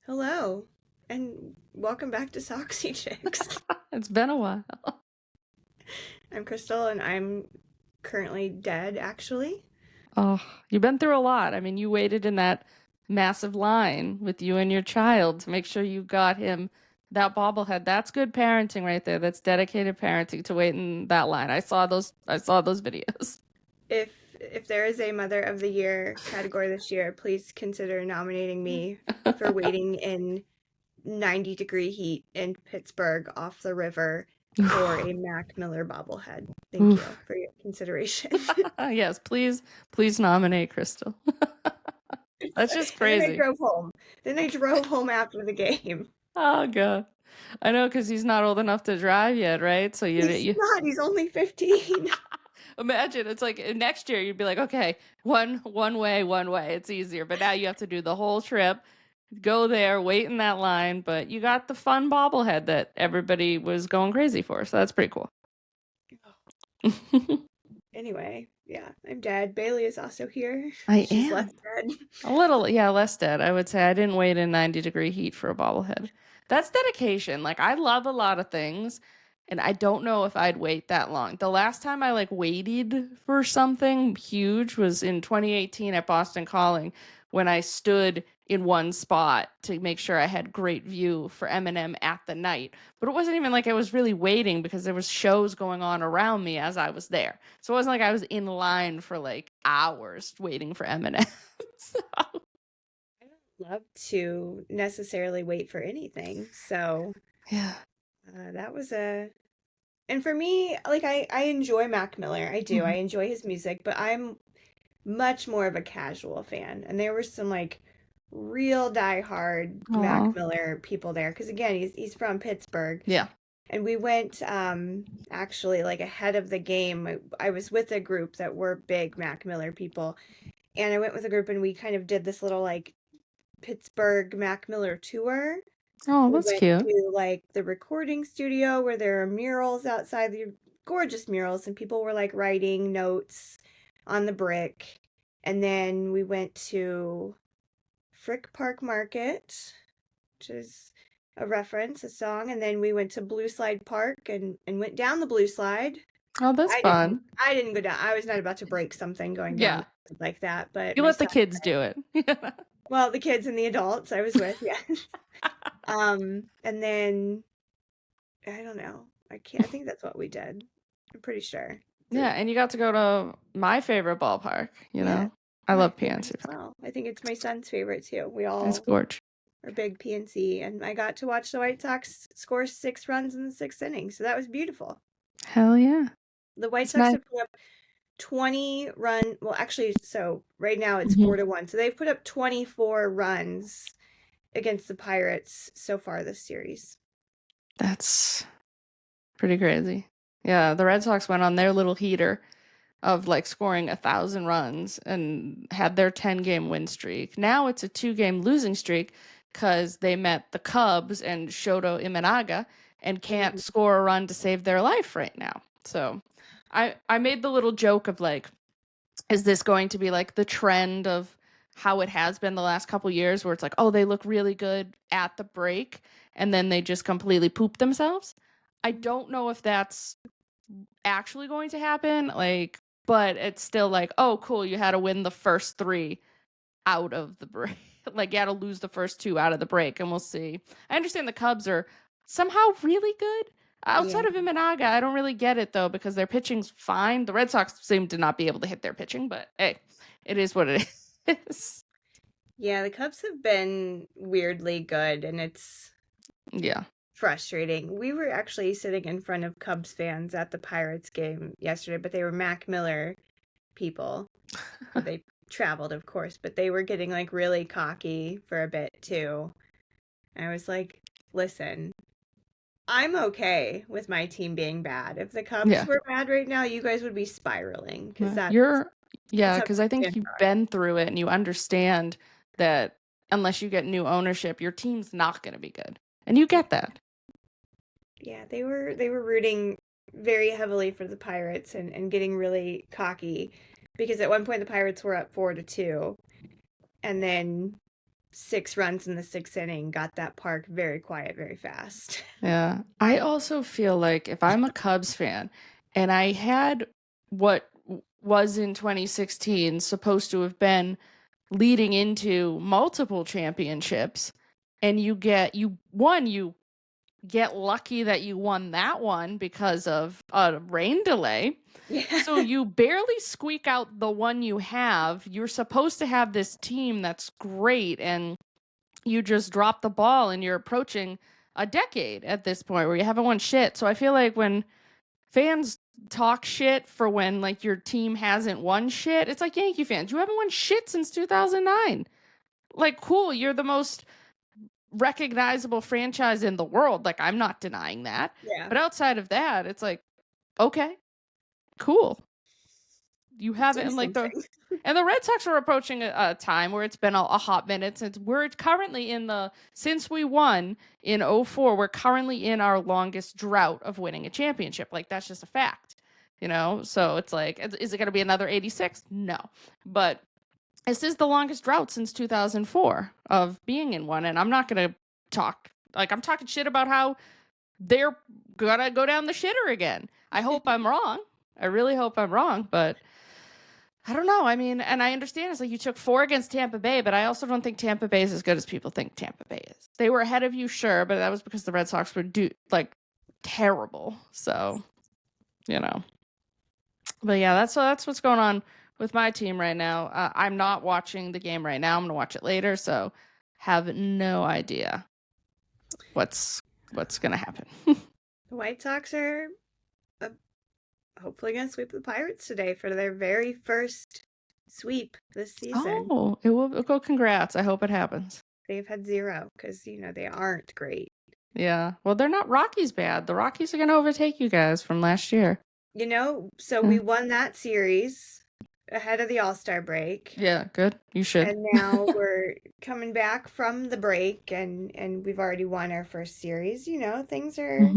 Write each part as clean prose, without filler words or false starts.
Hello, and welcome back to Soxy Chicks. It's been a while. I'm Crystal, and I'm currently dead, actually. Oh, you've been through a lot. I mean, you waited in that massive line with you and your child to make sure you got him that bobblehead. That's good parenting right there. That's dedicated parenting to wait in that line. I saw those videos. If there is a Mother of the Year category this year, please consider nominating me for waiting in 90-degree heat in Pittsburgh off the river for a Mac Miller bobblehead. Thank you Oof. for your consideration. Yes, please nominate Crystal. That's just And then I crazy. drove home. Then I drove home after the game. Oh God. I know because he's not old enough to drive yet, right? So you He's you not, he's only 15. imagine it's like next year you'd be like, okay, one way, it's easier. But now you have to do the whole trip, go there, wait in that line. But you got the fun bobblehead that everybody was going crazy for, so that's pretty cool. Anyway, yeah, I'm dead. Bayleigh is also here. I She's less am dead. a little, yeah, less dead. I would say I didn't wait in 90-degree heat for a bobblehead. That's dedication. Like I love a lot of things, and I don't know if I'd wait that long. The last time I like waited for something huge was in 2018 at Boston Calling when I stood in one spot to make sure I had great view for Eminem at the night. But it wasn't even like I was really waiting because there was shows going on around me as I was there. So it wasn't like I was in line for like hours waiting for Eminem. So, I don't love to necessarily wait for anything. So yeah. that was a. And for me, like I enjoy Mac Miller. I do. I Mhm. enjoy his music, but I'm much more of a casual fan. And there were some like real diehard Mac Aw. Miller people there. Because again, he's from Pittsburgh. Yeah. And we went actually like ahead of the game. I was with a group that were big Mac Miller people. And I went with a group and we kind of did this little like Pittsburgh Mac Miller tour. Oh, We that's went cute. to like the recording studio where there are murals outside, the gorgeous murals, and people were like writing notes on the brick. And then we went to Frick Park Market, which is a reference, a song, and then we went to Blue Slide Park and went down the Blue Slide. Oh, that's fun. I didn't go down. I was not about to break something going down Yeah. like that, but You my let the son, kids do it. well, the kids and the adults I was with, yeah. And then I don't know. I think that's what we did. I'm pretty sure. Yeah, and you got to go to my favorite ballpark, you Yeah, know? I my love favorite PNC as Park. well. I think it's my son's favorite too. We It's all gorgeous. are big PNC, and I got to watch the White Sox score 6 runs in the sixth inning, so that was beautiful. Hell yeah. The White It's Sox nice. have put up 20 run, well, actually, so right now it's Mhm. 4-1. So they've put up 24 runs against the Pirates so far this series. That's pretty crazy. Yeah, the Red Sox went on their little heater of like scoring 1,000 runs and had their 10-game win streak. Now it's a 2-game losing streak because they met the Cubs and Shoto Imanaga and can't Mhm. score a run to save their life right now. So I made the little joke of like, is this going to be like the trend of how it has been the last couple years where it's like, oh, they look really good at the break and then they just completely poop themselves? I don't know if that's actually going to happen, like, but it's still like, oh, cool, you had to win the first three out of the break. Like, you had to lose the first two out of the break, and we'll see. I understand the Cubs are somehow really good. Yeah. Outside of Imanaga, I don't really get it though because their pitching's fine. The Red Sox seem to not be able to hit their pitching, but hey, it is what it is. Yeah, the Cubs have been weirdly good, and it's Yeah. frustrating. We were actually sitting in front of Cubs fans at the Pirates game yesterday, but they were Mac Miller people. They traveled, of course, but they were getting like really cocky for a bit too. And I was like, listen, I'm okay with my team being bad. If the Cubs Yeah. were bad right now, you guys would be spiraling because You're, that's yeah, how because I think fans you've are. been through it and you understand that unless you get new ownership, your team's not going to be good. And you get that. Yeah, they were rooting very heavily for the Pirates and getting really cocky because at one point the Pirates were up 4-2, and then 6 runs in the 6th inning got that park very quiet very fast. Yeah. I also feel like if I'm a Cubs fan and I had what was in 2016 supposed to have been leading into multiple championships, and you get lucky that you won that one because of a rain delay. Yeah. So you barely squeak out the one you have. You're supposed to have this team that's great, and you just drop the ball, and you're approaching a decade at this point where you haven't won shit. So I feel like when fans talk shit for when like your team hasn't won shit, it's like Yankee fans. You haven't won shit since 2009. Like, cool, you're the most recognizable franchise in the world. Like, I'm not denying that. Yeah. But outside of that, it's like, okay, cool. You haven't, and like the Red Sox are approaching a time where it's been a hot minute since we're currently since we won in 04, we're currently in our longest drought of winning a championship. Like, that's just a fact, you know? So it's like, is it going to be another 86? No. But this is the longest drought since 2004 of being in one. And I'm not going to I'm talking shit about how they're going to go down the shitter again. I hope I'm wrong. I really hope I'm wrong, but I don't know. I mean, and I understand it's like you took 4 against Tampa Bay, but I also don't think Tampa Bay is as good as people think Tampa Bay is. They were ahead of you, sure, but that was because the Red Sox were terrible. So, you know. But yeah, that's what's going on with my team right now. I'm not watching the game right now. I'm gonna watch it later, so have no idea what's gonna happen. The White Sox are hopefully going to sweep the Pirates today for their very first sweep this season. Oh, it will go. Congrats. I hope it happens. They've had 0 because, they aren't great. Yeah. Well, they're not Rockies bad. The Rockies are going to overtake you guys from last year. So we won that series ahead of the All-Star break. Yeah, good. You should. And now we're coming back from the break, and we've already won our first series. Things are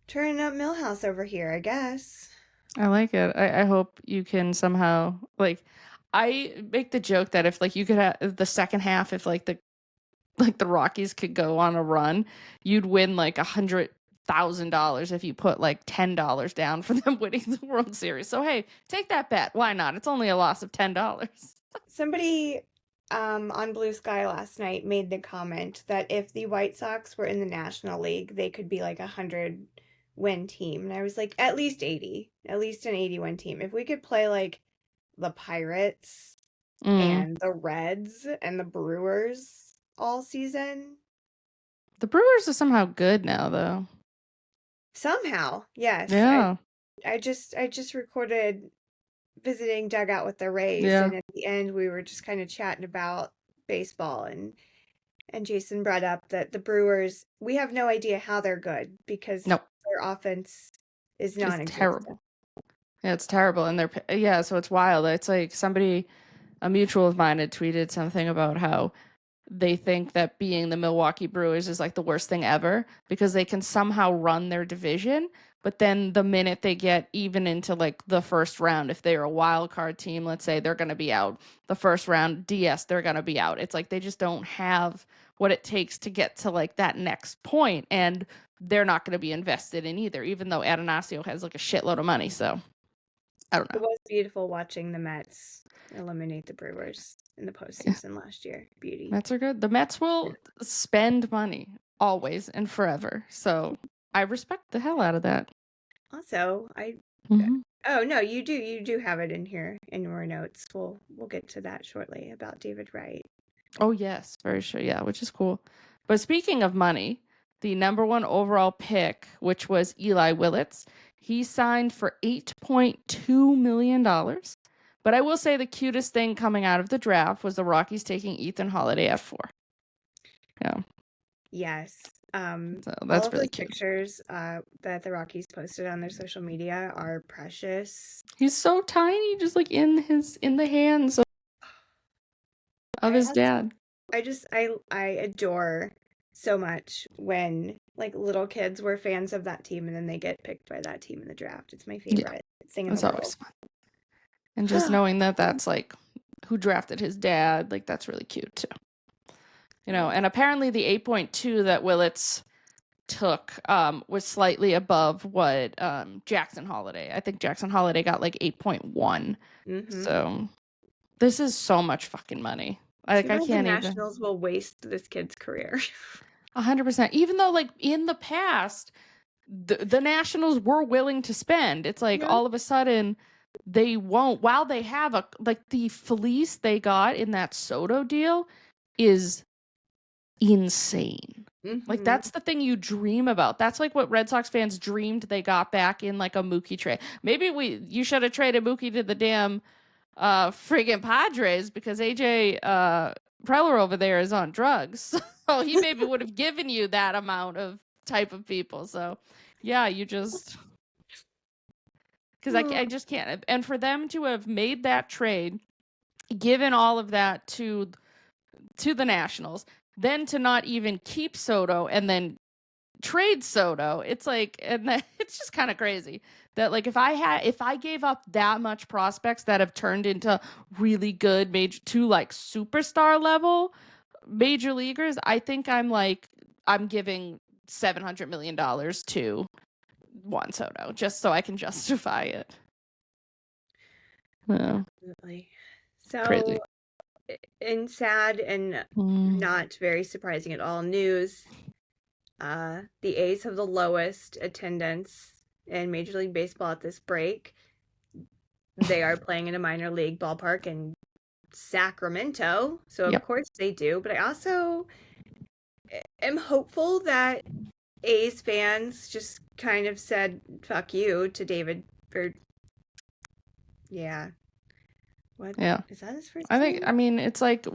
turning up Millhouse over here, I guess. I like it. I hope you can somehow, like, I make the joke that if, like, you could have the second half, if, like, the Rockies could go on a run, you'd win, like, $100,000 if you put, like, $10 down for them winning the World Series. So, hey, take that bet. Why not? It's only a loss of $10. Somebody on Blue Sky last night made the comment that if the White Sox were in the National League, they could be like 100-win team. And I was like, at least 80. At least an 80-win team. If we could play like the Pirates and the Reds and the Brewers all season. The Brewers are somehow good now, though. Somehow, yes. Yeah. I just recorded visiting dugout with the Rays, and at the end we were just kind of chatting about baseball, and Jason brought up that the Brewers, we have no idea how they're good because their offense is non-existent. Terrible. Yeah, it's terrible, and so it's wild. It's like a mutual of mine had tweeted something about how they think that being the Milwaukee Brewers is like the worst thing ever because they can somehow run their division, but then the minute they get even into like the first round, if they're a wild card team, let's say, they're going to be out. The first round DS, they're going to be out. It's like they just don't have what it takes to get to like that next point, and they're not going to be invested in either, even though Atanasio has like a shitload of money. So I don't know. It was beautiful watching the Mets eliminate the Brewers in the postseason last year. Beauty. Mets are good. The Mets will spend money always and forever. So I respect the hell out of that. Also, oh no, you do have it in here in your notes. We'll get to that shortly about David Wright. Oh yes, very sure. Yeah, which is cool. But speaking of money, the number 1 overall pick, which was Eli Willits, he signed for $8.2 million. But I will say the cutest thing coming out of the draft was the Rockies taking Ethan Holliday at 4. Yeah. Yes. So that's all of really the cute. pictures that the Rockies posted on their social media are precious. He's so tiny, just like in the hands of his dad. I adore so much when like little kids were fans of that team and then they get picked by that team in the draft. It's my favorite thing in the world. Always fun. And just knowing that that's like who drafted his dad, like that's really cute too. And apparently the 8.2 that Willits took was slightly above what Jackson Holliday. I think Jackson Holliday got like 8.1. So this is so much fucking money. Too I bad the can't even. Nationals will waste this kid's career. 100%. Even though like in the past the Nationals were willing to spend. It's like all of a sudden they won't. While they have the fleece they got in that Soto deal is insane. Like that's the thing you dream about. That's like what Red Sox fans dreamed they got back in like a Mookie trade. Maybe you should have traded Mookie to the damn friggin' Padres because AJ Preller over there is on drugs. So he maybe would have given you that amount of type of people. So yeah, you just because I just can't. And for them to have made that trade, given all of that to the Nationals, then to not even keep Soto and then trade Soto, it's like, and it's just kind of crazy that like if I gave up that much prospects that have turned into really good major to like superstar level major leaguers, I think I'm giving $700 million to Juan Soto just so I can justify it. Yeah. Absolutely. So, Crazy. in sad and not very surprising at all news, the A's have the lowest attendance in Major League Baseball at this break. They are playing in a minor league ballpark in Sacramento, so of course they do. But I also am hopeful that A's fans just kind of said "fuck you" to David. Or what? Yeah. Is that his first I name? think. I mean, it's like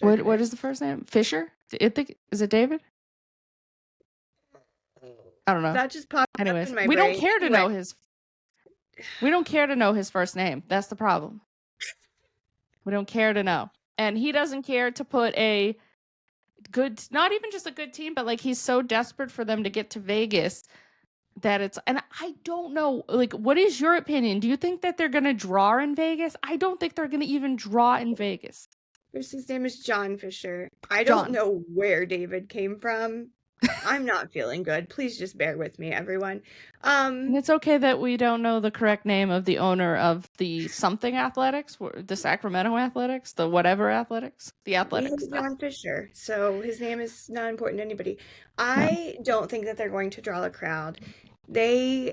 what is the first name? Fisher? Is it David? I don't know. That just popped up Anyways, in my we brain. don't care to know his. We don't care to know his first name. That's the problem. We don't care to know, and he doesn't care to put a good, not even just a good team, but like he's so desperate for them to get to Vegas that it's. And I don't know, like, what is your opinion? Do you think that they're gonna draw in Vegas? I don't think they're gonna even draw in Vegas. His name is John Fisher. I don't know where David came from. I'm not feeling good. Please just bear with me, everyone. And it's okay that we don't know the correct name of the owner of the something athletics, the Sacramento Athletics, the whatever athletics, the athletics. John Fisher, so his name is not important to anybody. I don't think that they're going to draw a crowd. I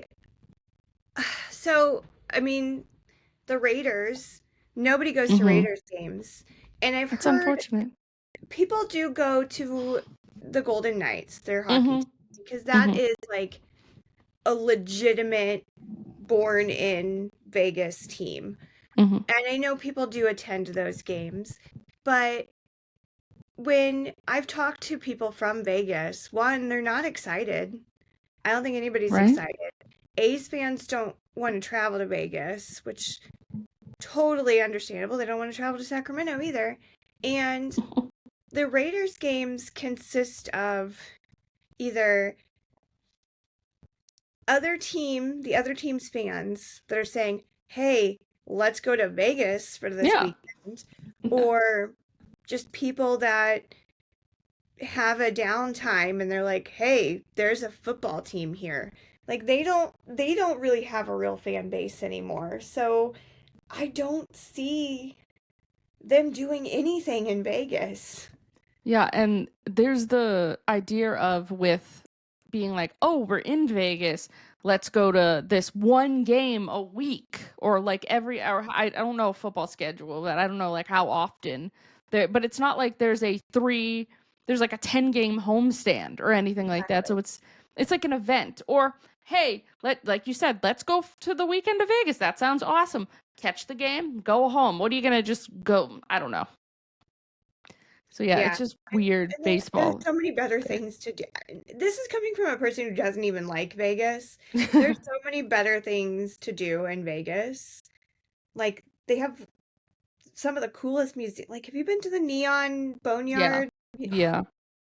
mean, the Raiders, nobody goes to Raiders games. And I've heard unfortunate. People do go to the Golden Knights, their hockey team, because that is like a legitimate born in Vegas team. And I know people do attend those games, but when I've talked to people from Vegas, one, they're not excited. I don't think anybody's excited. A's fans don't want to travel to Vegas, which totally understandable. They don't want to travel to Sacramento either. And the Raiders games consist of either the other team's fans that are saying, "Hey, let's go to Vegas for this weekend," or just people that have a downtime and they're like, "Hey, there's a football team here." Like they don't really have a real fan base anymore. So I don't see them doing anything in Vegas. Yeah, and there's the idea of with being like, oh, we're in Vegas, let's go to this one game a week or like every hour. I don't know football schedule, but I don't know like how often there, but it's not like there's like a 10 game homestand or anything like that. So it's like an event. Or hey, like you said, let's go to the weekend of Vegas. That sounds awesome. Catch the game, go home. What are you gonna just go? I don't know. So yeah, it's just weird baseball. There's so many better things to do. This is coming from a person who doesn't even like Vegas. There's so many better things to do in Vegas. Like they have some of the coolest museums. Like, have you been to the Neon Boneyard? Yeah.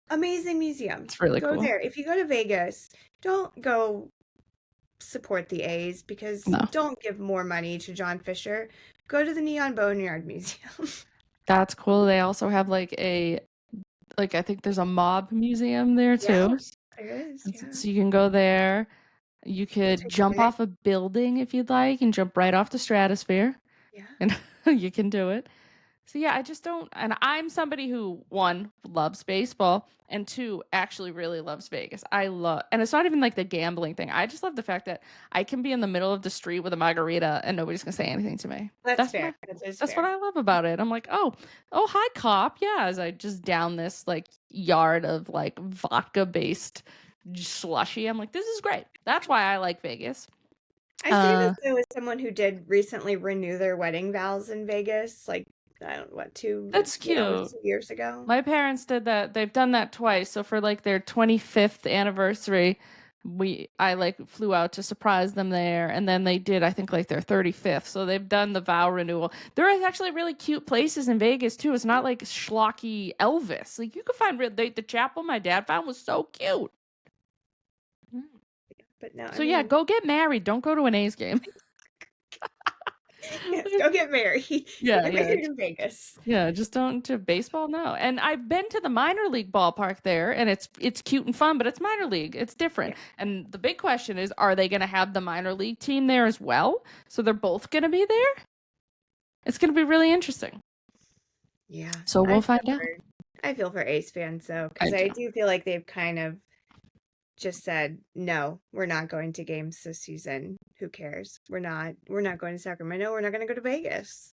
Amazing museum. It's really cool. Go there. If you go to Vegas, don't go support the A's because don't give more money to John Fisher. Go to the Neon Boneyard Museum. That's cool. They also have like I think there's a mob museum there Yeah, too. there is. And Yeah. so you can go there. You We'll could take a jump pic. off a building if you'd like and jump right off the stratosphere. Yeah. And you can do it. So yeah, I just don't, and I'm somebody who, one, loves baseball, and two, actually really loves Vegas. I love, and it's not even like the gambling thing. I just love the fact that I can be in the middle of the street with a margarita and nobody's gonna say anything to me. That's That's what fair. I That is that's what fair. I love about it. I'm like, oh, hi, cop. Yeah, as I just down this like yard of like vodka based slushy. I'm like, this is great. That's why I like Vegas. I say this Uh, though as someone who did recently renew their wedding vows in Vegas, like I don't know what, that's it was cute. 2 years ago. My parents did that. They've done that twice. So for like their 25th anniversary, I like flew out to surprise them there, and then they did I think like their 35th. So they've done the vow renewal. There are actually really cute places in Vegas too. It's not like schlocky Elvis. Like you can find the chapel my dad found was so cute. But no, I So yeah, mean, go get married. Don't go to an A's game. yes, go get married. Go Yeah, get yeah. married in Vegas. Yeah, just don't to baseball, no. And I've been to the minor league ballpark there, and it's cute and fun, but it's minor league. It's different. Yeah. And the big question is, are they going to have the minor league team there as well? So they're both going to be there? It's going to be really interesting. Yeah. So we'll find out. I feel for Ace fans though, I because I do. do feel like they've kind of just said, no, we're not going to games this season. Who cares? We're not going to Sacramento. We're not going to go to Vegas.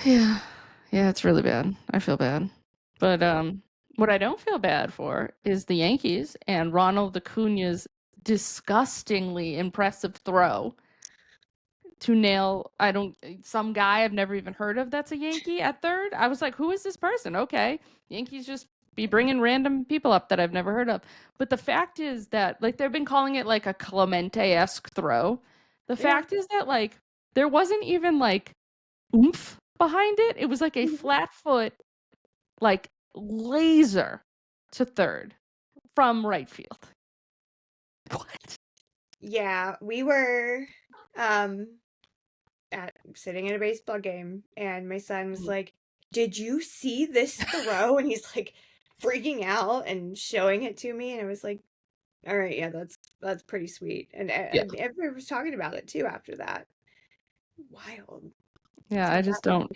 Yeah. Yeah, it's really bad. I feel bad. But what I don't feel bad for is the Yankees and Ronald Acuna's disgustingly impressive throw to nail some guy I've never even heard of that's a Yankee at third. I was like, who is this person? Okay, Yankees just be bringing random people up that I've never heard of. But the fact is that like they've been calling it like a Clemente-esque throw. The Yeah. fact is that like there wasn't even like oomph behind it. It was like a flat foot like laser to third from right field. What? Yeah, we were sitting in a baseball game, and my son was like, "Did you see this throw?" And he's like freaking out and showing it to me, and I was like, "All right, yeah, that's pretty sweet." And Yeah. everybody was talking about it too after that. Wild. Yeah, So I that just don't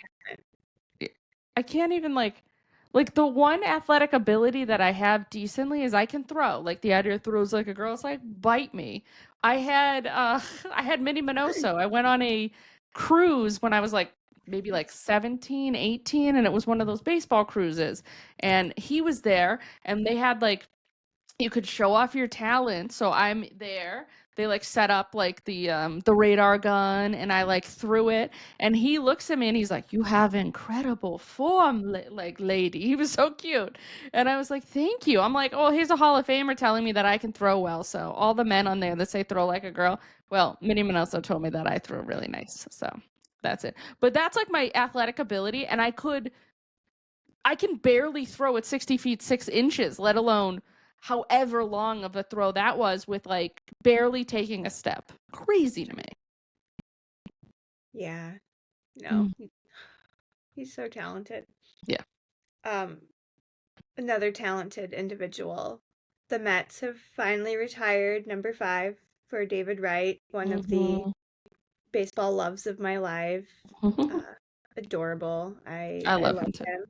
I can't even like the one athletic ability that I have decently is I can throw. Like the idea of throws like a girl's like bite me. I had I had Minnie Minoso. I went on a cruise when I was like maybe like 17, 18, and it was one of those baseball cruises. And he was there and they had like you could show off your talent. So I'm there. They like set up like the radar gun and I like threw it and he looks at me and he's like, "You have incredible form, like lady." He was so cute. And I was like, "Thank you." I'm like, "Oh, here's a Hall of Famer telling me that I can throw well." So all the men on there that say throw like a girl, well, Minnie Minoso told me that I throw really nice. So that's it. But that's like my athletic ability and I can barely throw at 60 feet 6 inches, let alone however long of a throw that was with like barely taking a step. Crazy to me. Yeah. No. Mm. He's so talented. Yeah. Another talented individual. The Mets have finally retired number 5 for David Wright, one of the Mhm. baseball loves of my life. Mhm. Adorable. I I I love love him too. him.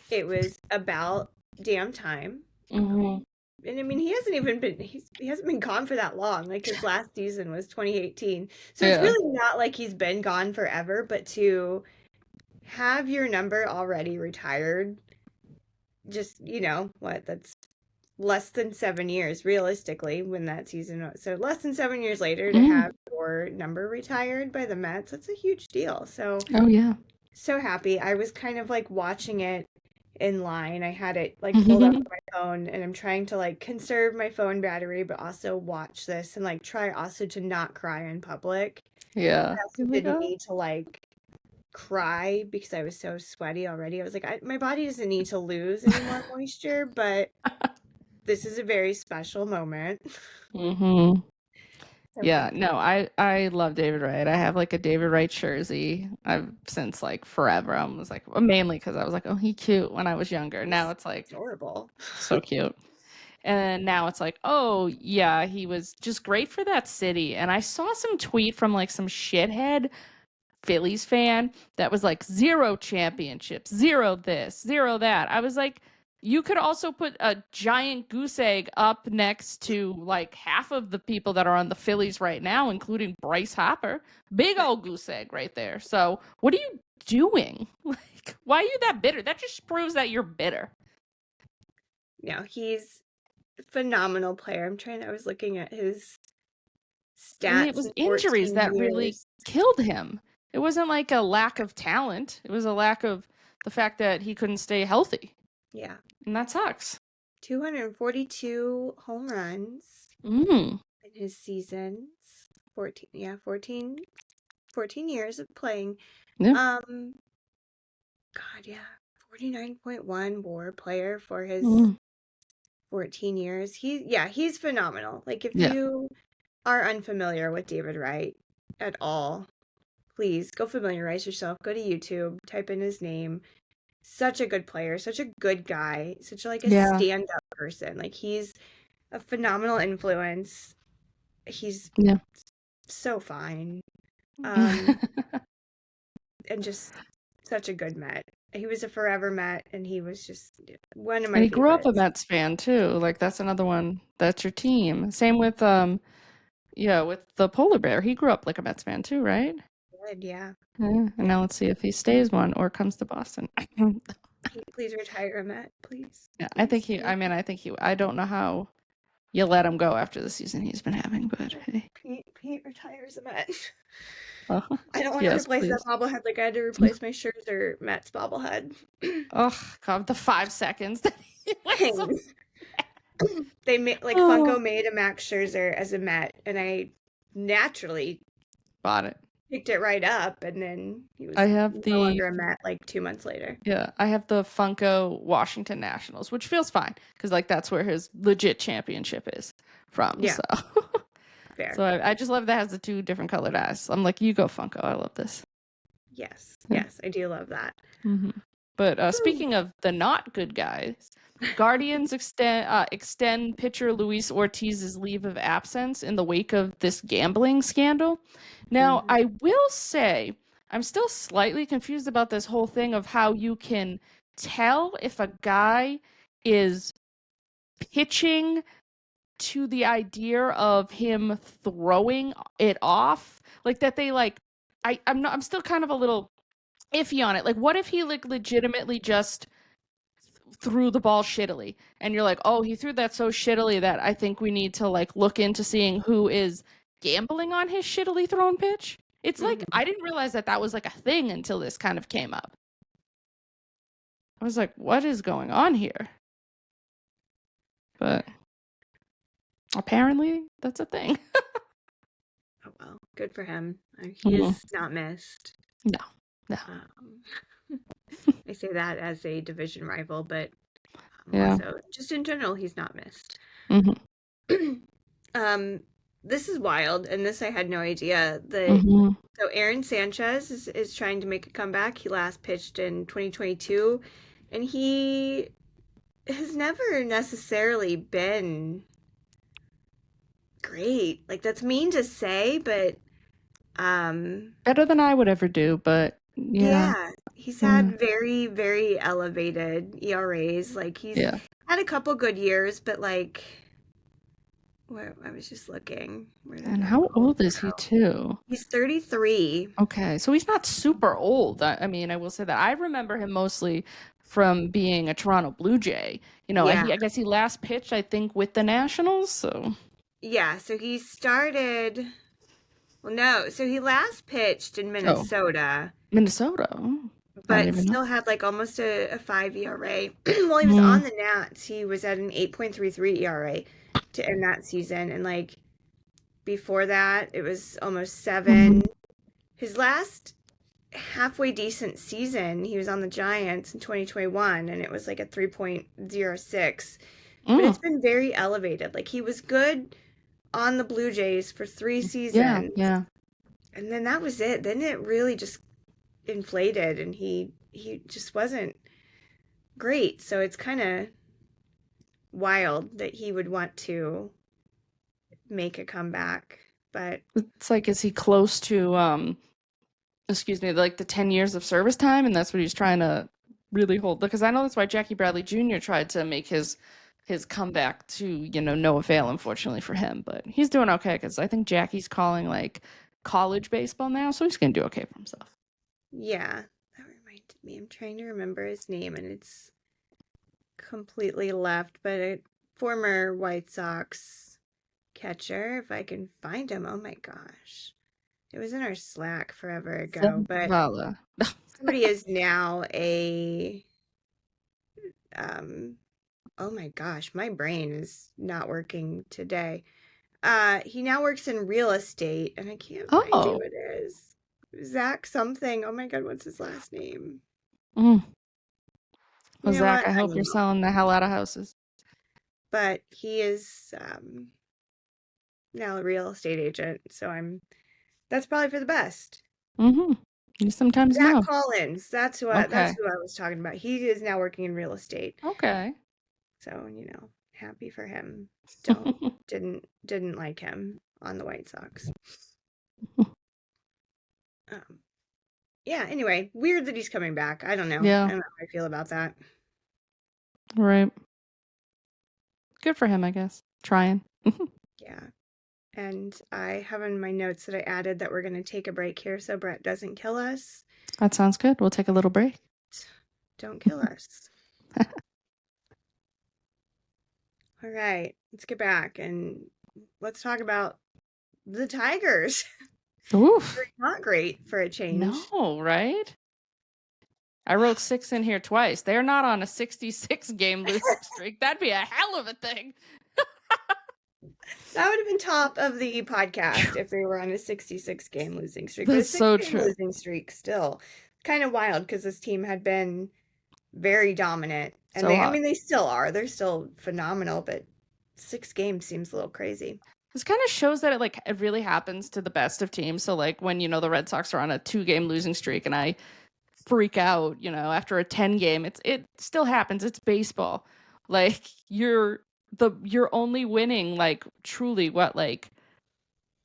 It was about damn time. Mhm. And I mean, he hasn't been gone for that long. Like his last season was 2018. So it's Yeah. really not like he's been gone forever, but to have your number already retired, just, what, that's less than 7 years realistically when that season was. So less than 7 years later to Mm. have your number retired by the Mets, that's a huge deal. So Oh yeah. so happy. I was kind of like watching it in line. I had it like pulled up Mhm. on my phone and I'm trying to like conserve my phone battery but also watch this and like try also to not cry in public. Yeah. I also You're like, didn't oh. need to like cry because I was so sweaty already. I was like, my body doesn't need to lose any more moisture, but this is a very special moment. Mhm. So Yeah, cute. no, I love David Wright. I have like a David Wright jersey. I've since like forever. I was like, well, mainly because I was like, oh, he cute when I was younger. Now He's it's like adorable. so cute. And now it's like, oh yeah, he was just great for that city. And I saw some tweet from like some shithead Phillies fan that was like 0 championships, 0 this, 0 that. I was like, you could also put a giant goose egg up next to like half of the people that are on the Phillies right now, including Bryce Hopper. Big old goose egg right there. So, what are you doing? Like, why are you that bitter? That just proves that you're bitter. No, he's a phenomenal player. I was looking at his I mean, it stats was in injuries 14 that really years. killed him. It wasn't like a lack of talent. It was a lack of the fact that he couldn't stay healthy. Yeah. And that sucks. 242 home runs Mm. in his seasons. 14, yeah, 14 years of playing. Yeah. God, yeah. 49.1 WAR player for his Mm. 14 years. He's phenomenal. Like, if Yeah. you are unfamiliar with David Wright at all, please go familiarize yourself. Go to YouTube, type in his name. Such a good player, such a good guy, such like a Yeah. stand-up person. Like, he's a phenomenal influence. He's Yeah. so fine. And just such a good Met. He was a forever Met, and he was just one of And my he grew up a favorites. Mets fan too. Like that's another one. That's your team. Same with yeah, with the polar bear. He grew up like a Mets fan too, right? Good, yeah. Yeah. And now let's see if he stays one or comes to Boston. Please retire a Met, please. Yeah, I think Please. he I think he I don't know how you let him go after the season he's been having, but hey. Pete retires a Met. Oh, I don't want to yes, replace that please. bobblehead like I had to replace my Scherzer Mets bobblehead. Oh God, the 5 seconds that he went so They made like oh, Funko made a Max Scherzer as a Met, and I naturally bought it. picked it right up, and then he I was have no the longer a Met like 2 months later. Yeah, I have the Funko Washington Nationals, which feels fine because like that's where his legit championship is from. Yeah, So, fair. so I just love that it has the two different colored eyes. I'm like, you go Funko. I love this. Yes, Yeah. yes, I do love that. But Whew. speaking of the not good guys, Guardians extend pitcher Luis Ortiz's leave of absence in the wake of this gambling scandal. Now, Mhm. I will say I'm still slightly confused about this whole thing of how you can tell if a guy is pitching to the idea of him throwing it off, like that they like. I'm still kind of a little iffy on it. Like, what if he like legitimately just threw the ball shittily and you're like, oh, he threw that so shittily that I think we need to like look into seeing who is gambling on his shittily thrown pitch. It's like Mhm. I didn't realize that that was like a thing until this kind of came up. I was like, what is going on here? But apparently that's a thing. Oh well, good for him. He Mhm. is not missed. No, no. Um, I say that as a division rival, but Yeah. also just in general, he's not missed. Hmm. um, this is wild, and this I had no idea. Hmm. So Aaron Sanchez is trying to make a comeback. He last pitched in 2022, and he has never necessarily been great. Like, that's mean to say, but Better than I would ever do, but yeah. yeah, he's Mm, had very, very elevated ERAs. Like, he's yeah. had a couple good years, but like, where I was just looking, where did And my how little old is he arrow? too? He's 33. Okay, so he's not super old. I mean, I will say that I remember him mostly from being a Toronto Blue Jay. You know, Yeah. I guess he last pitched, I think, with the Nationals. So, Yeah, so he started, well, no, so he last pitched in oh, Minnesota, Minnesota. Oh, I didn't but even know. still had like almost a 5 ERA. While he was Mm, on the Nats, he was at an 8.33 ERA to end that season. And like before that, it was almost mhm, 7. His last halfway decent season, he was on the Giants in 2021, and it was like a 3.06. But mm, it's been very elevated. Like, he was good on the Blue Jays for 3 Yeah, seasons. yeah. And then that was it. Then it really just inflated and he just wasn't great. So it's kind of wild that he would want to make a comeback. But It's like, is he close to excuse me, like the 10 years of service time, and that's what he's trying to really hold? Because I know that's why Jackie Bradley Jr. tried to make his comeback to, no avail, unfortunately for him. But he's doing okay because I think Jackie's calling like college baseball now, so he's gonna do okay for himself. yeah, that reminded me. I'm trying to remember his name and it's completely left, but a former White Sox catcher, if I can find him. Oh my gosh. It was in our Slack forever ago, but Zavala. somebody is now a um oh my gosh, my brain is not working today. He now works in real estate and I can't find who Oh. it is. Zach something. Oh my god, what's his last name? Mm. You Well, know Zach, what? I I hope don't you're know. selling the hell out of houses. But he is now a real estate agent, so that's probably for the best. Mm-hmm. You sometimes Zach know. Collins, that's Okay. who I was talking about. He is now working in real estate. Okay. So, happy for him. Don't didn't like him on the White Sox. Um, yeah, anyway, weird that he's coming back. I don't know. I Yeah, don't know how I feel about that. right. Good for him, I guess. Trying. Yeah. And I have in my notes that I added that we're going to take a break here so Brett doesn't kill us. That sounds good. We'll take a little break. Don't kill us. All right, let's get back and let's talk about the Tigers. Oof. They're not great for a change. No, right? I wrote 6 in here twice. They're not on a 66 game losing streak. That'd be a hell of a thing. That would have been top of the podcast if they were on a 66 game losing streak. But a That's so 6 game true. losing streak still kind of wild because this team had been very dominant. And So hot. they still are. They're still phenomenal, but 6 games seems a little crazy. This kind of shows that it really happens to the best of teams. So like when, the Red Sox are on a 2-game losing streak and I freak out, after a 10 game, it still happens. It's baseball. Like you're only winning like truly what, like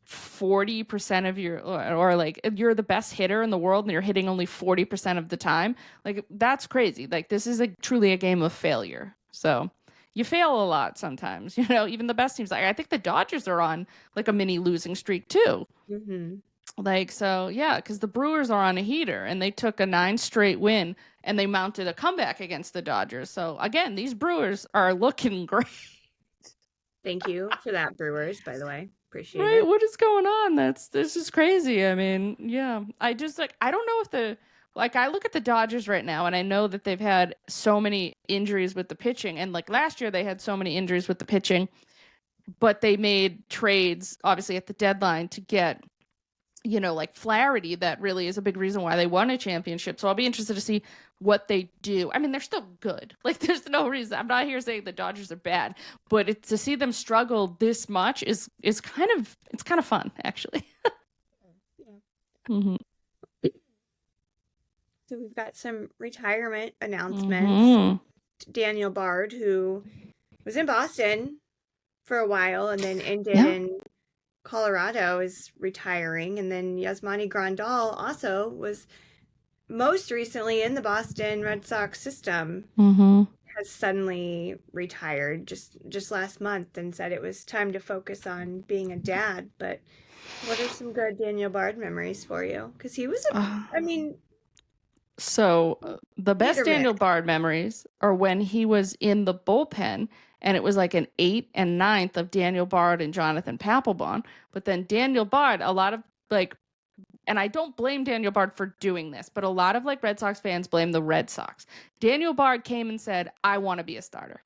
40% of your, or like you're the best hitter in the world and you're hitting only 40% of the time. Like that's crazy. Like this is truly a game of failure. So you fail a lot sometimes, even the best teams. Like I think the Dodgers are on like a mini losing streak too. Mm-hmm. Like, so yeah, because the Brewers are on a heater and they took a 9 straight win and they mounted a comeback against the Dodgers. So again, these Brewers are looking great. Thank you for that, Brewers, by the way. Appreciate Right? it. What is going on? This is crazy. I mean, yeah. I just I don't know if I look at the Dodgers right now and I know that they've had so many injuries with the pitching, and like last year they had so many injuries with the pitching, but they made trades obviously at the deadline to get like Flaherty. That really is a big reason why they won a championship. So I'll be interested to see what they do. I mean, they're still good. Like there's no reason. I'm not here saying the Dodgers are bad, but to see them struggle this much is kind of fun, actually. Mm-hmm. So we've got some retirement announcements. Mm-hmm. Daniel Bard, who was in Boston for a while and then ended Yeah. in Colorado, is retiring. And then Yasmani Grandal also was most recently in the Boston Red Sox system, Mm-hmm. has suddenly retired just last month and said it was time to focus on being a dad. But what are some good Daniel Bard memories for you? Because he was So the hit best or miss. Daniel Bard memories are when he was in the bullpen and it was like an 8th and 9th of Daniel Bard and Jonathan Papelbon. But then Daniel Bard, a lot of and I don't blame Daniel Bard for doing this, but a lot of like Red Sox fans blame the Red Sox. Daniel Bard came and said, I want to be a starter.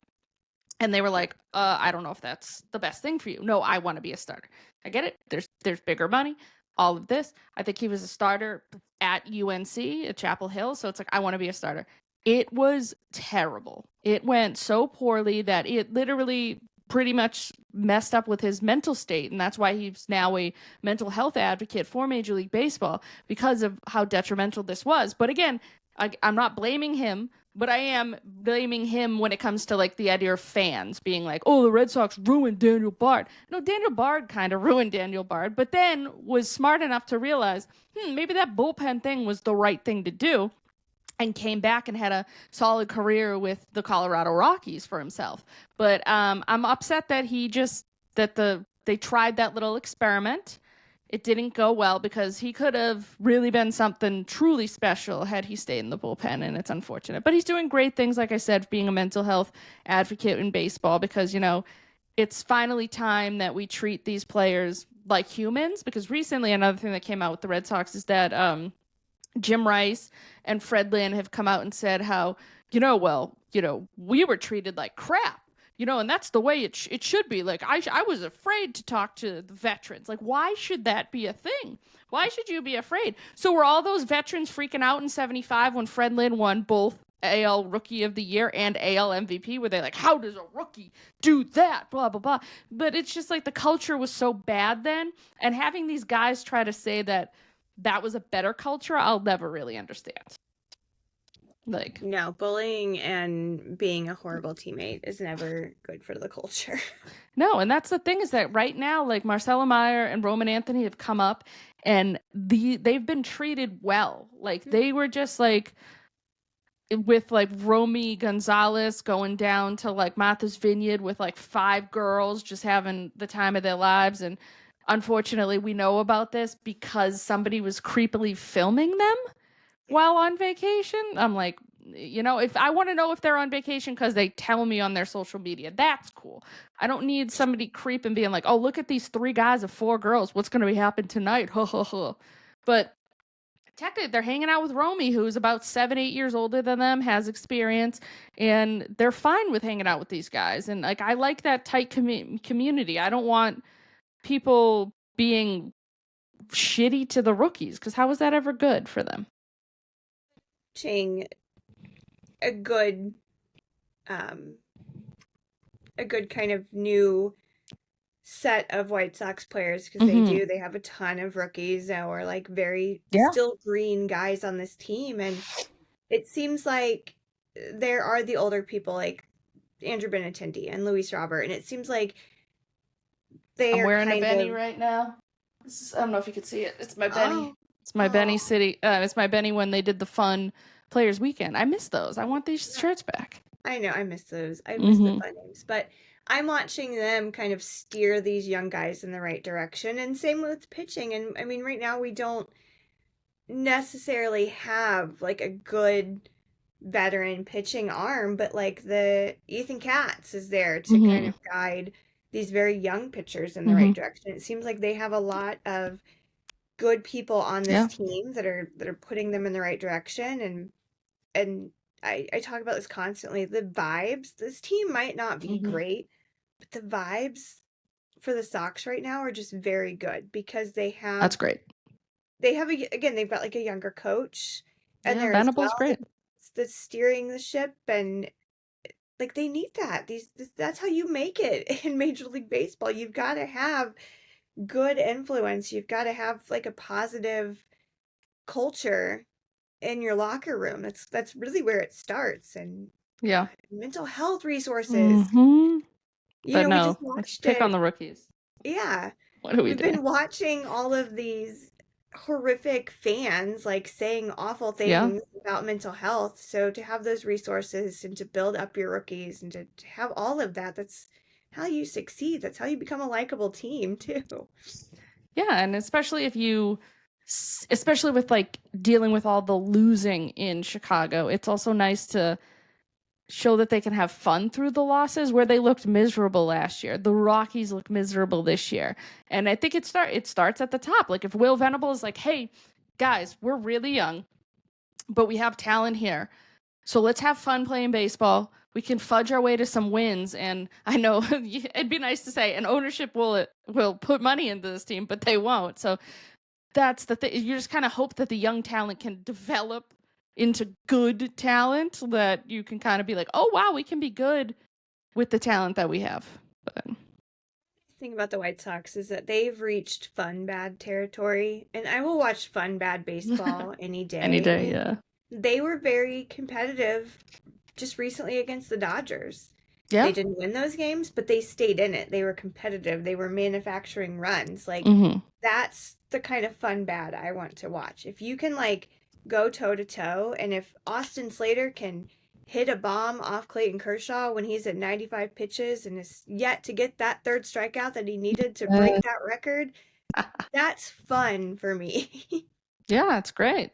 And they were like, I don't know if that's the best thing for you. No, I want to be a starter. I get it. There's bigger money, all of this. I think he was a starter at UNC at Chapel Hill. So it's like, I want to be a starter. It was terrible. It went so poorly that it literally pretty much messed up with his mental state, and that's why he's now a mental health advocate for Major League Baseball because of how detrimental this was. But again, I'm not blaming him, but I am blaming him when it comes to like the idea of fans being like, oh, the Red Sox ruined Daniel Bard. No, Daniel Bard kind of ruined Daniel Bard, but then was smart enough to realize, maybe that bullpen thing was the right thing to do, and came back and had a solid career with the Colorado Rockies for himself. But I'm upset that they tried that little experiment. It didn't go well because he could have really been something truly special had he stayed in the bullpen, and it's unfortunate. But he's doing great things, like I said, being a mental health advocate in baseball, because, it's finally time that we treat these players like humans. Because recently, another thing that came out with the Red Sox is that Jim Rice and Fred Lynn have come out and said how, we were treated like crap, and that's the way it should be. Like, I was afraid to talk to the veterans. Like, why should that be a thing? Why should you be afraid? So were all those veterans freaking out in 75 when Fred Lynn won both AL Rookie of the Year and AL MVP? Were they like, how does a rookie do that? Blah, blah, blah. But it's just like the culture was so bad then. And having these guys try to say that was a better culture, I'll never really understand. Like, no, bullying and being a horrible teammate is never good for the culture. No, and that's the thing, is that right now, like, Marcelo Meyer and Roman Anthony have come up and they've been treated well. Like, they were just like, with like Romy Gonzalez going down to like Martha's Vineyard with like 5 girls just having the time of their lives. And unfortunately, we know about this because somebody was creepily filming them while on vacation. I'm like, if I want to know if they're on vacation because they tell me on their social media, that's cool. I don't need somebody creeping being like, oh, look at these 3 guys and 4 girls. What's going to be happening tonight? But technically, they're hanging out with Romy, who's about 7-8 years older than them, has experience, and they're fine with hanging out with these guys. And like, I like that tight community. I don't want people being shitty to the rookies, because how was that ever good for them? Watching a good kind of new set of White Sox players, because they have a ton of rookies that are like very still green guys on this team, and it seems like there are the older people like Andrew Benintendi and Luis Robert, and it seems like I'm wearing a Benny right now. I don't know if you can see it. It's my Benny. It's my Benny City. It's my Benny when they did the fun Players Weekend. I miss those. I want these shirts back. I know, I miss those. I miss the fun names, but I'm watching them kind of steer these young guys in the right direction, and same with pitching. And I mean, right now we don't necessarily have like a good veteran pitching arm, but like the Ethan Katz is there to kind of guide these very young pitchers in the right direction. It seems like they have a lot of good people on this team that are putting them in the right direction, and I talk about this constantly. The vibes, this team might not be great, but the vibes for the Sox right now are just very good, because they have That's great. They have they've got like a younger coach, and they're Venable's great. That's steering the ship, and like they need that. That's how you make it in Major League Baseball. You've got to have good influence. You've got to have like a positive culture in your locker room. That's really where it starts. And mental health resources. But no, we just watched pick on the rookies. Yeah. What do we We've been watching all of these horrific fans like saying awful things about mental health. So to have those resources and to build up your rookies and to have all of that, that's how you succeed. That's how you become a likable team too. Yeah, and especially with like dealing with all the losing in Chicago, it's also nice to show that they can have fun through the losses, where they looked miserable last year. The Rockies look miserable this year. And I think it starts at the top. Like if Will Venable is like, hey, guys, we're really young, but we have talent here. So let's have fun playing baseball. We can fudge our way to some wins. And I know it'd be nice to say an ownership will put money into this team, but they won't. So that's the thing. You just kind of hope that the young talent can develop into good talent, that you can kind of be like, oh, wow, we can be good with the talent that we have. But Thing about the White Sox is that they've reached fun bad territory, and I will watch fun bad baseball any any day. day, yeah. They were very competitive just recently against the Dodgers. Yeah. They didn't win those games, but they stayed in it. They were competitive. They were manufacturing runs. Like, Mm-hmm. that's the kind of fun bad I want to watch. If you can, like, go toe to toe, and if Austin Slater can hit a bomb off Clayton Kershaw when he's at 95 pitches and is yet to get that third strikeout that he needed to break that record, that's fun for me. Yeah, it's great.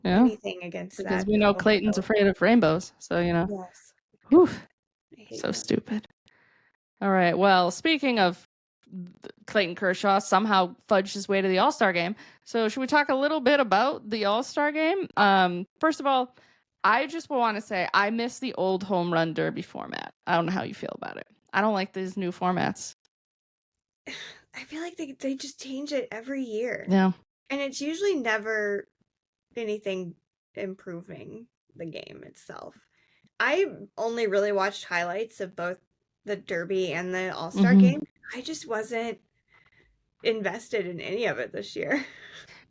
Yeah. Anything against Because that. we know I'll Clayton's go. afraid of rainbows. So, Yes. whew, I hate so that. stupid. All right. Well, speaking of Clayton Kershaw, somehow fudged his way to the All-Star game. So should we talk a little bit about the All-Star game? First of all, I just want to say I miss the old home run derby format. I don't know how you feel about it. I don't like these new formats. I feel like they just change it every year. Yeah. And it's usually never anything improving the game itself. I only really watched highlights of both the Derby and the All-Star game. I just wasn't invested in any of it this year.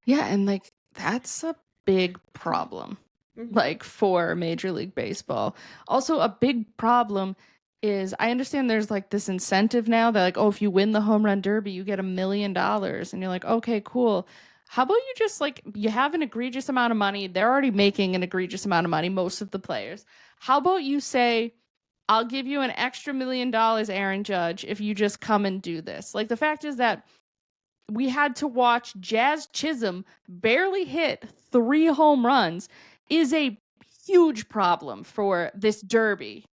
Yeah, and like that's a big problem. Like for Major League Baseball. Also, a big problem is I understand there's like this incentive now that like, oh, if you win the home run derby, you get $1 million. And you're like, okay, cool. How about you just like you have an egregious amount of money? They're already making an egregious amount of money, most of the players. How about you say, I'll give you an extra $1 million, Aaron Judge, if you just come and do this? Like the fact is that we had to watch Jazz Chisholm barely hit 3 home runs is a huge problem for this derby.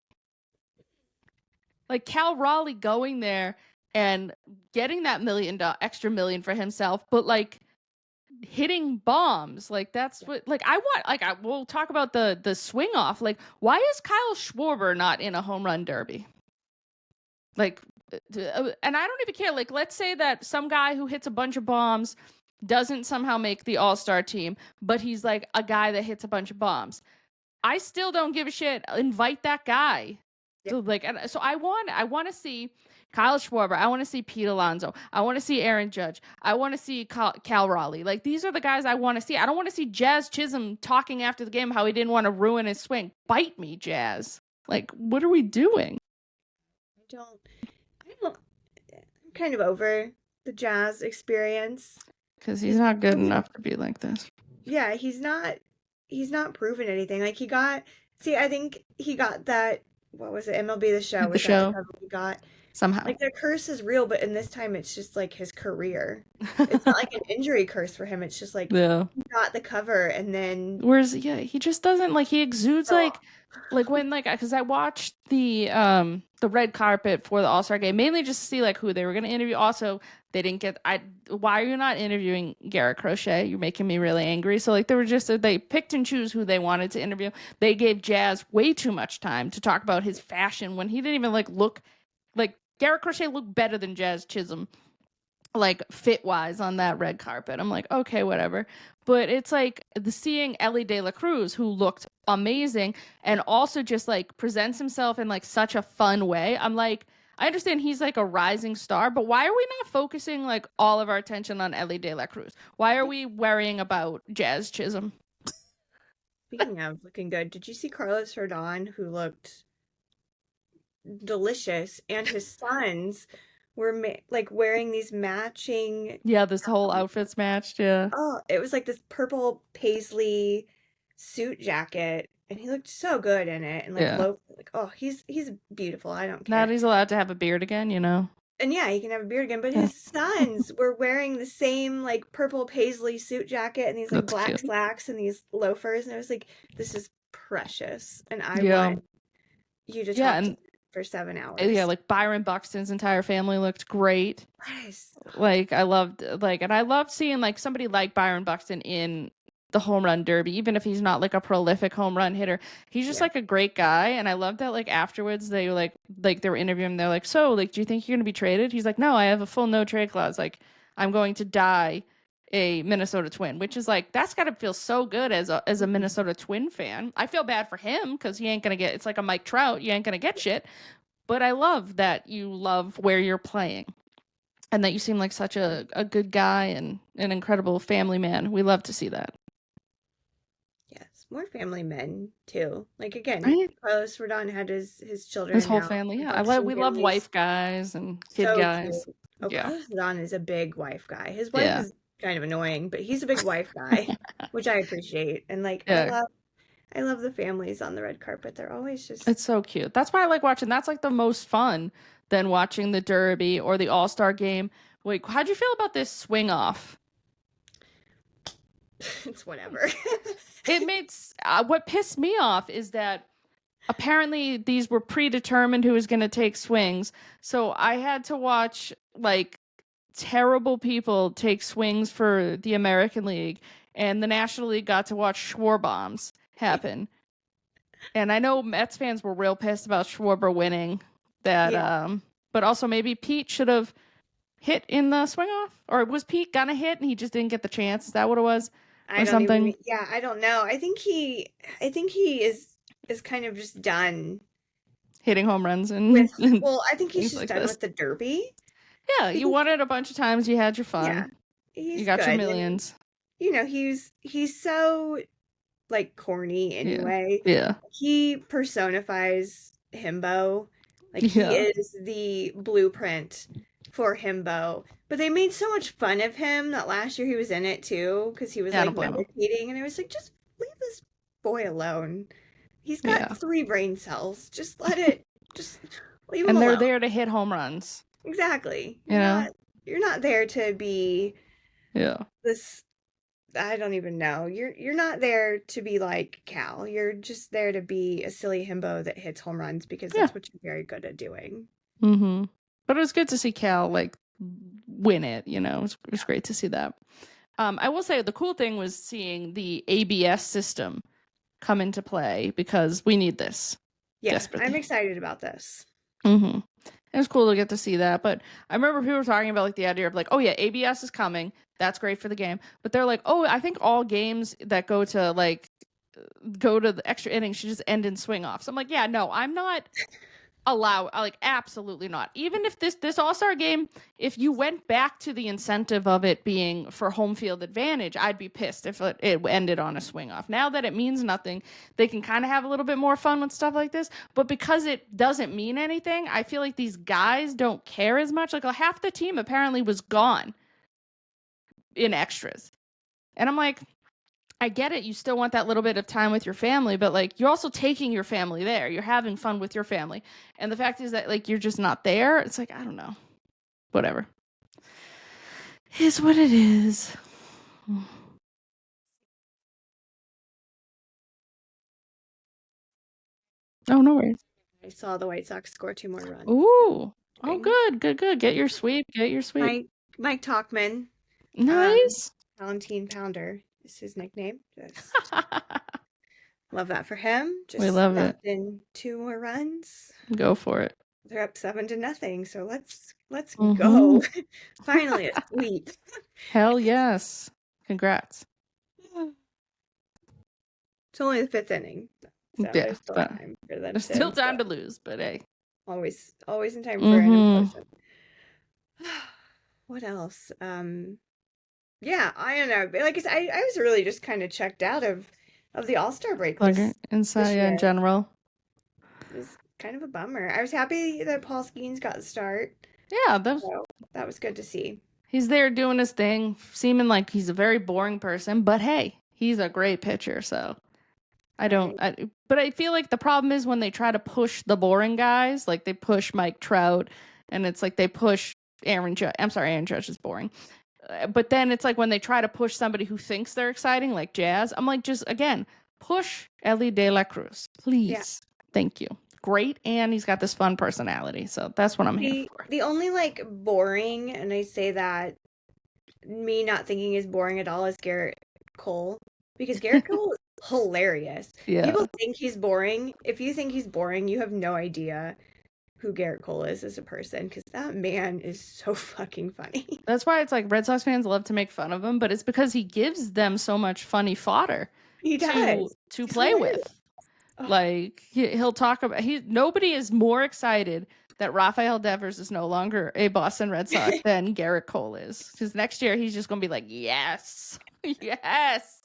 Like Cal Raleigh going there and getting that extra million for himself, but like hitting bombs, like that's what like I want. Like we'll talk about the swing off. Like why is Kyle Schwarber not in a home run derby? Like, and I don't even care. Like, let's say that some guy who hits a bunch of bombs doesn't somehow make the All-Star team, but he's like a guy that hits a bunch of bombs. I still don't give a shit. Invite that guy. Yep. So like, so I want to see Kyle Schwarber. I want to see Pete Alonso. I want to see Aaron Judge. I want to see Cal Raleigh. Like these are the guys I want to see. I don't want to see Jazz Chisholm talking after the game how he didn't want to ruin his swing. Bite me, Jazz. Like, what are we doing? I'm kind of over the Jazz experience. Because he's not good enough to be like this. Yeah, he's not proven anything. Like I think he got that, what was it, MLB The Show? The Show. That he got? Somehow. Like the curse is real, but in this time it's just like his career. It's not like an injury curse for him. It's just like he got the cover and then he just doesn't like he exudes like when like because I watched the red carpet for the All-Star game mainly just to see like who they were gonna interview. Also, they didn't get why are you not interviewing Garrett Crochet? You're making me really angry. So like they picked and choose who they wanted to interview. They gave Jazz way too much time to talk about his fashion when he didn't even like look like Garrett Crochet looked better than Jazz Chisholm, like fit-wise on that red carpet. I'm like, okay, whatever. But it's like seeing Ellie De La Cruz, who looked amazing and also just like presents himself in like such a fun way. I'm like, I understand he's like a rising star, but why are we not focusing like all of our attention on Ellie De La Cruz? Why are we worrying about Jazz Chisholm? Speaking of looking good, did you see Carlos Rodon, who looked delicious, and his sons were like wearing these matching this whole outfit's matched. Oh, it was like this purple paisley suit jacket, and he looked so good in it, and like oh, he's beautiful. I don't care. Now he's allowed to have a beard again, And yeah, he can have a beard again, but his sons were wearing the same like purple paisley suit jacket and these like black slacks and these loafers, and I was like, this is precious, and I want you to talk to for 7 hours. Yeah, like Byron Buxton's entire family looked great. Nice. Like I loved seeing like somebody like Byron Buxton in the home run derby, even if he's not like a prolific home run hitter. He's just like a great guy, and I love that like afterwards they were like they were interviewing him. They're like, so like, do you think you're gonna be traded? He's like, no, I have a full no trade clause. Like I'm going to die a Minnesota Twin, which is like that's gotta feel so good as a Minnesota Twin fan. I feel bad for him because he ain't gonna get. It's like a Mike Trout. You ain't gonna get shit. But I love that you love where you're playing and that you seem like such a good guy and an incredible family man. We love to see that. Yes, more family men too. Like again, Right? Carlos Rodon had his His children whole now, family. Yeah. adoption We love families. wife guys and kid So cute. guys. Oh, Yeah. Carlos Rodon is a big wife guy. His wife Yeah. is kind of annoying, but he's a big wife guy, which I appreciate. And like Yeah. I love the families on the red carpet. They're always just It's so cute. That's why I like watching. That's like the most fun than watching the Derby or the All-Star game. Wait, how'd you feel about this swing off? it's whatever. It makes what pissed me off is that apparently these were predetermined who was going to take swings. So I had to watch like terrible people take swings for the American League, and the National League got to watch Schwarbombs happen. And I know Mets fans were real pissed about Schwarber winning that, Yeah. but also maybe Pete should have hit in the swing off, or was Pete gonna hit and he just didn't get the chance? Is that what it was, I or don't even, something? yeah, I don't know. I think he is kind of just done Hitting home runs with, and well, I think he's things just like done this. with the Derby Yeah, you because, won it a bunch of times. You had your yeah, fun. You he's got your good. And, millions. he's so like corny Yeah, anyway. yeah, He personifies himbo. Like he yeah. is the blueprint for himbo. But they made so much fun of him that last year he was in it too because he was Yeah, I like don't blame him. meditating and I was like just leave this boy alone. He's got Yeah, 3 brain cells. Just leave him and they're alone. there to hit home runs. Exactly. You know. You're not there to be Yeah, this I don't even know. You're not there to be like Cal. You're just there to be a silly himbo that hits home runs because yeah. that's what you're very good at doing. Mm-hmm. But it was good to see Cal like win it. You know, it was great to see that. I will say the cool thing was seeing the ABS system come into play because we need this Yeah, I'm desperately. excited about this. Mm-hmm. It was cool to get to see that, but I remember people were talking about like the idea of like, oh yeah, ABS is coming. That's great for the game. But they're like, oh, I think all games that go to the extra innings should just end in swing offs. I'm like, yeah, no, I'm not like absolutely not. Even if this all-star game, if you went back to the incentive of it being for home field advantage, I'd be pissed if it ended on a swing off. Now that it means nothing, they can kind of have a little bit more fun with stuff like this, but because it doesn't mean anything, I feel like these guys don't care as much. Like half the team apparently was gone in extras, and I'm like, I get it. You still want that little bit of time with your family, but like you're also taking your family there. You're having fun with your family. And the fact is that like you're just not there. It's like, I don't know. Whatever. Is what it is. Oh, no worries. I saw the White Sox score 2 more runs. Ooh. Oh, good. Get your sweep. Mike Talkman, Nice. Valentine Pounder is his nickname. Just love that for him. We Just love it. snapped in 2 more runs. Go for it. They're up 7-0, so let's Mhm. go. Finally a sweep. Hell yes. Congrats. It's only the 5th inning, so Yeah, there's still but time for them there's to still time to lose, but hey. always in time for an Mhm. implosion. What else? Yeah, I don't know. But like I said, I was really just kind of checked out of the All-Star break Like this inside in year. general. It was kind of a bummer. I was happy that Paul Skeens got the start. Yeah, So that was good to see. he's there doing his thing, seeming like he's a very boring person, but hey, he's a great pitcher, so but I feel like the problem is when they try to push the boring guys, like they push Mike Trout, and it's like they push Aaron Judge. I'm sorry, Aaron Judge is boring. But then it's like when they try to push somebody who thinks they're exciting, like Jazz, I'm like, just again, push Ellie De La Cruz, please. Yeah. Thank you. Great, and he's got this fun personality, so that's what I'm here for. The only like boring, and I say that me not thinking is boring at all, is Garrett Cole, because Garrett Cole is hilarious. Yeah. People think he's boring. If you think he's boring, you have no idea who Garrett Cole is as a person, because that man is so fucking funny. That's why it's like Red Sox fans love to make fun of him, but it's because he gives them so much funny fodder He does. to He's play hilarious. with. Oh, Like he'll talk about nobody is more excited that Rafael Devers is no longer a Boston Red Sox than Garrett Cole is. Because next year he's just gonna be like, yes, yes.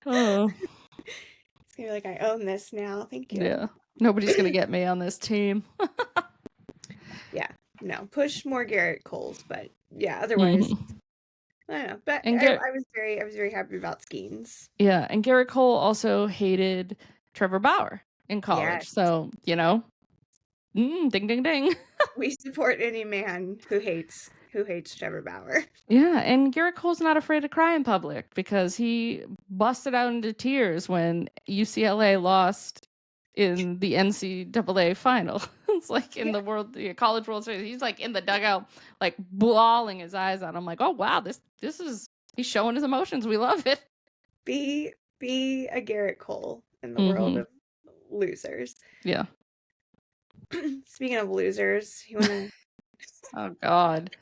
Oh it's gonna be like, I own this now. Thank you. yeah, nobody's gonna get me on this team. Yeah, no, push more Garrett Coles, but yeah, otherwise, Mhm. I don't know. But And I was very happy about Skeens. yeah, and Garrett Cole also hated Trevor Bauer in Yeah, college. So ding ding ding. we support any man who hates Trevor Bauer. Yeah, and Garrett Cole's not afraid to cry in public because he busted out into tears when UCLA lost in the NCAA final. It's like in Yeah, the college World Series. He's like in the dugout, like bawling his eyes out. I'm like, oh wow, this is he's showing his emotions. We love it. be a Garrett Cole in the world Mm-hmm. of losers. Yeah. Speaking of losers, you wanna Oh God.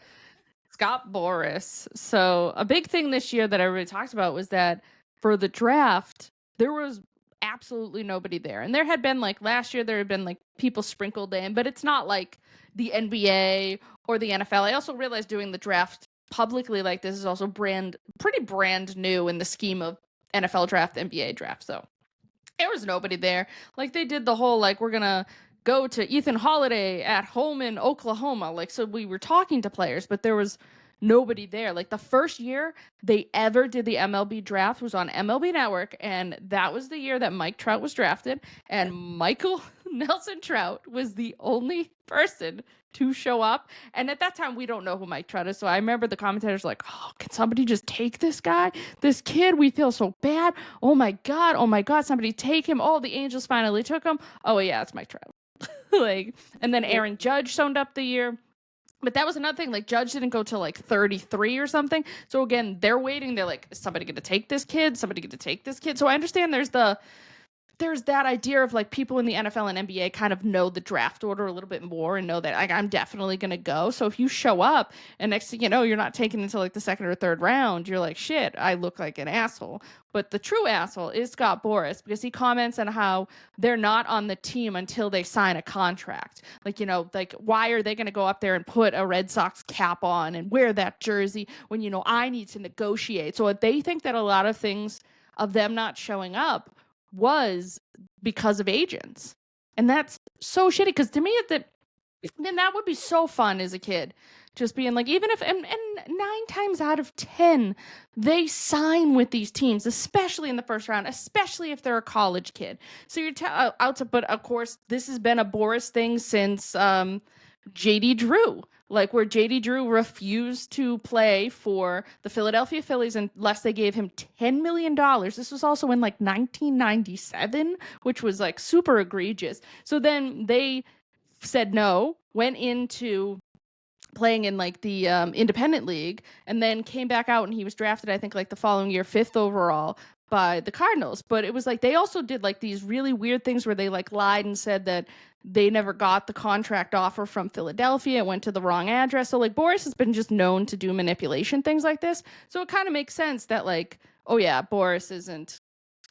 Scott Boras. So a big thing this year that everybody talked about was that for the draft, there was absolutely nobody there. And there had been like last year, there had been like people sprinkled in, but it's not like the NBA or the NFL. I also realized doing the draft publicly like this is also pretty brand new in the scheme of NFL draft, NBA draft. So there was nobody there. Like they did the whole like we're gonna go to Ethan Holliday at home in Oklahoma. Like so we were talking to players, but there was nobody there. Like the first year they ever did the MLB draft was on MLB Network, and that was the year that Mike Trout was drafted, and Michael Nelson Trout was the only person to show up. And at that time, we don't know who Mike Trout is. So I remember the commentators like, oh, can somebody just take this guy? This kid, we feel so bad. Oh my God, somebody take him. Oh, the Angels finally took him. Oh yeah, it's Mike Trout. Like, and then Aaron Judge owned up the year. But that was another thing. Like, Judge didn't go till like 33 or something. So again, they're waiting. They're like, is somebody going to take this kid? Somebody going to take this kid? So I understand there's that idea of like people in the NFL and NBA kind of know the draft order a little bit more and know that like I'm definitely going to go. So if you show up and next thing you know, you're not taken until like the second or third round, you're like, shit, I look like an asshole. But the true asshole is Scott Boras because he comments on how they're not on the team until they sign a contract. Like, like why are they going to go up there and put a Red Sox cap on and wear that jersey when, I need to negotiate. So they think that a lot of things of them not showing up was because of agents. And that's so shitty because to me then that would be so fun as a kid, just being like, even if and 9 times out of 10 they sign with these teams, especially in the first round, especially if they're a college kid. So you're out to, but of course this has been a Boras thing since JD Drew, like where JD Drew refused to play for the Philadelphia Phillies unless they gave him $10 million. This was also in like 1997, which was like super egregious. So then they said no, went into playing in like the independent league, and then came back out and he was drafted, I think like the following year, 5th overall by the Cardinals. But it was like they also did like these really weird things where they like lied and said that they never got the contract offer from Philadelphia. It went to the wrong address. So like Boras has been just known to do manipulation things like this. So it kind of makes sense that like, oh yeah, Boras isn't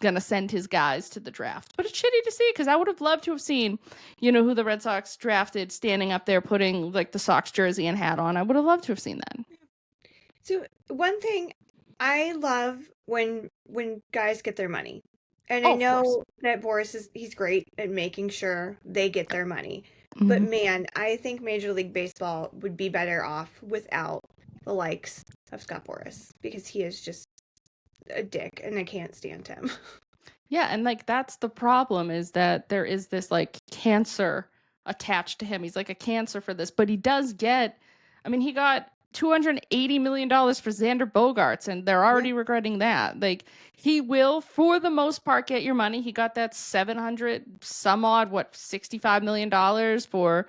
gonna send his guys to the draft. But it's shitty to see because I would have loved to have seen, who the Red Sox drafted standing up there putting like the Sox jersey and hat on. I would have loved to have seen that. So one thing I love when guys get their money. And I Oh, of course. know that he's great at making sure they get their money. But Mhm. man, I think Major League Baseball would be better off without the likes of Scott Boras because he is just a dick and I can't stand him. Yeah, and like that's the problem is that there is this like cancer attached to him. He's like a cancer for this, but he does get, I mean, he got $280 million for Xander Bogaerts, and they're already regretting that. Like, he will, for the most part, get your money. He got that 700 some odd, $65 million for,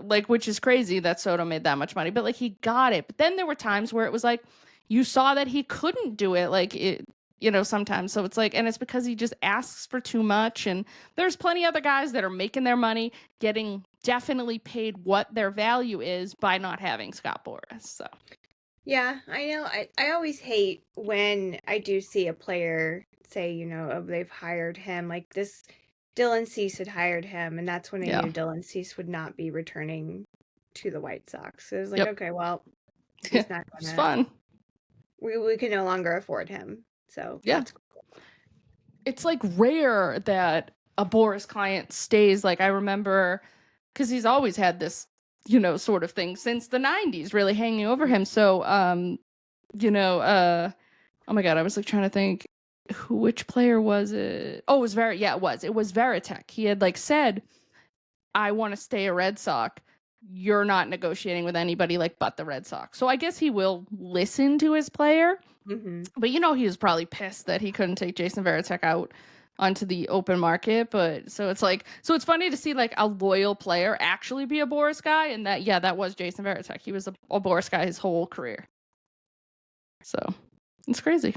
like, which is crazy that Soto made that much money, but like, he got it. But then there were times where it was like, you saw that he couldn't do it. Like, sometimes. So it's like, and it's because he just asks for too much. And there's plenty other guys that are making their money, getting definitely paid what their value is by not having Scott Boras. So yeah, I know. I always hate when I do see a player say, they've hired him. Like this, Dylan Cease had hired him, and that's when I Yeah. knew Dylan Cease would not be returning to the White Sox. So it was like, Yep. okay, well, he's not It's gonna. fun. We can no longer afford him. So Yeah. that's cool. It's like rare that a Boris client stays. Like I remember, because he's always had this, sort of thing since the 90s, really hanging over him. So, oh my God, I was like trying to think which player was it? Oh, it was it was Veritek. He had like said, I want to stay a Red Sox. You're not negotiating with anybody like but the Red Sox. So I guess he will listen to his player. Mm-hmm. But he was probably pissed that he couldn't take Jason Veritek out onto the open market. But so it's funny to see like a loyal player actually be a Boris guy, and that was Jason Veritek. He was a Boris guy his whole career. So it's crazy.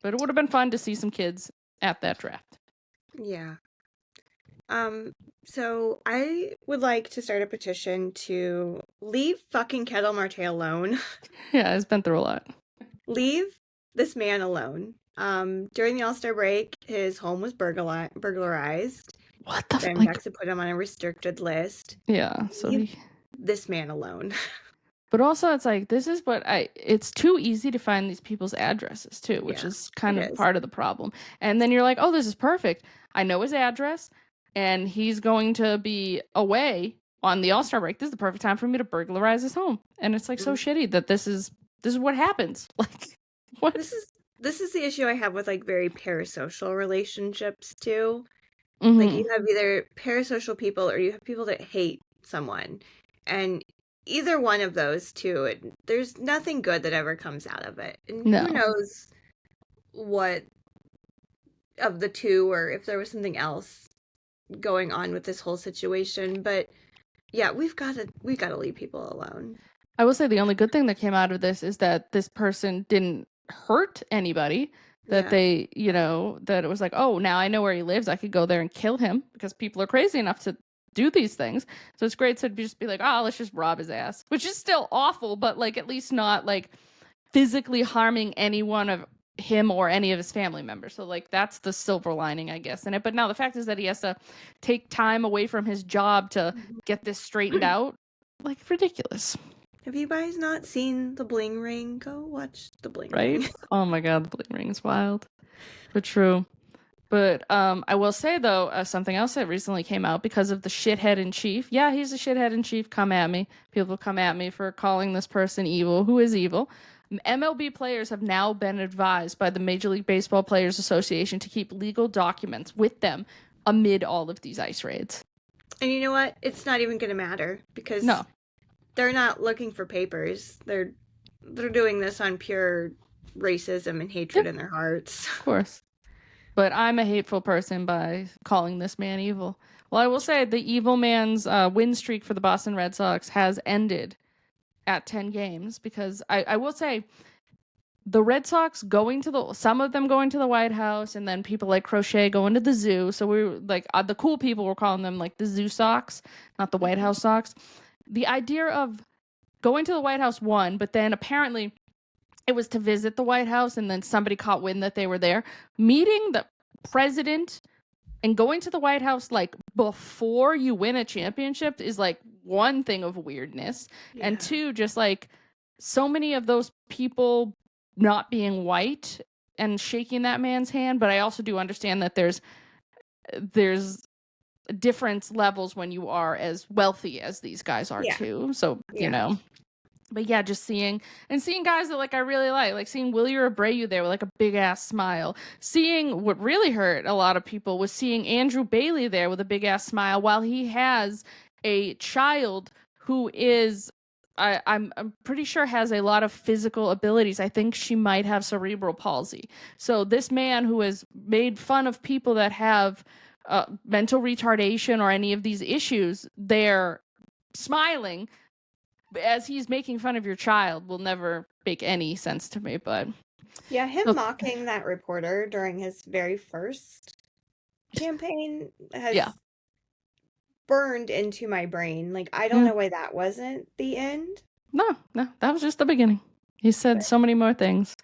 But it would have been fun to see some kids at that draft. Yeah. So I would like to start a petition to leave fucking Kettle Marte alone. Yeah, he's been through a lot. Leave this man alone. During the All-Star break, his home was burglarized. What the fuck? Diamondbacks had put him on a restricted list. Yeah, so Leave this man alone. But also it's like it's too easy to find these people's addresses too, which is kind of part of the problem. And then you're like, oh, this is perfect. I know his address and he's going to be away on the All-Star break. This is the perfect time for me to burglarize his home. And it's like so shitty that this is what happens. Like what? This is the issue I have with like very parasocial relationships too. Mm-hmm. Like you have either parasocial people or you have people that hate someone. And either one of those two, there's nothing good that ever comes out of it. And who knows what of the two, or if there was something else going on with this whole situation. But yeah, we've got to leave people alone. I will say the only good thing that came out of this is that this person didn't hurt anybody. That they, that it was like, oh, now I know where he lives. I could go there and kill him, because people are crazy enough to do these things. So it's great to just be like, oh, let's just rob his ass, which is still awful, but like at least not like physically harming any one of him or any of his family members. So like that's the silver lining, I guess, in it. But now the fact is that he has to take time away from his job to get this straightened out. Like ridiculous. Have you guys not seen The Bling Ring? Go watch The Bling Ring. Right? Oh my God, The Bling Ring is wild. But true. But I will say, though, something else that recently came out because of the shithead in chief. Yeah, he's a shithead in chief. Come at me. People come at me for calling this person evil. Who is evil? MLB players have now been advised by the Major League Baseball Players Association to keep legal documents with them amid all of these ICE raids. And you know what? It's not even going to matter, because they're not looking for papers. They're doing this on pure racism and hatred in their hearts. Of course. But I'm a hateful person by calling this man evil. Well, I will say the evil man's win streak for the Boston Red Sox has ended at 10 games, because I will say the Red Sox some of them going to the White House, and then people like Crochet going to the zoo. So we were like, the cool people were calling them like the Zoo Sox, not the White House Sox. The idea of going to the White House won, but then apparently it was to visit the White House, and then somebody caught wind that they were there. Meeting the president and going to the White House like before you win a championship is like one thing of weirdness. Yeah. And two, just like so many of those people not being white and shaking that man's hand. But I also do understand that there's different levels when you are as wealthy as these guys are too. So, But yeah, just seeing guys that like I really like seeing Willie Abreu there with like a big ass smile. Seeing what really hurt a lot of people was seeing Andrew Bailey there with a big ass smile while he has a child who is I'm pretty sure has a lot of physical abilities. I think she might have cerebral palsy. So this man who has made fun of people that have mental retardation or any of these issues, they're smiling as he's making fun of your child will never make any sense to me. But yeah, him mocking that reporter during his very first campaign has burned into my brain. Like, I don't know why that wasn't the end. No, that was just the beginning. He said so many more things.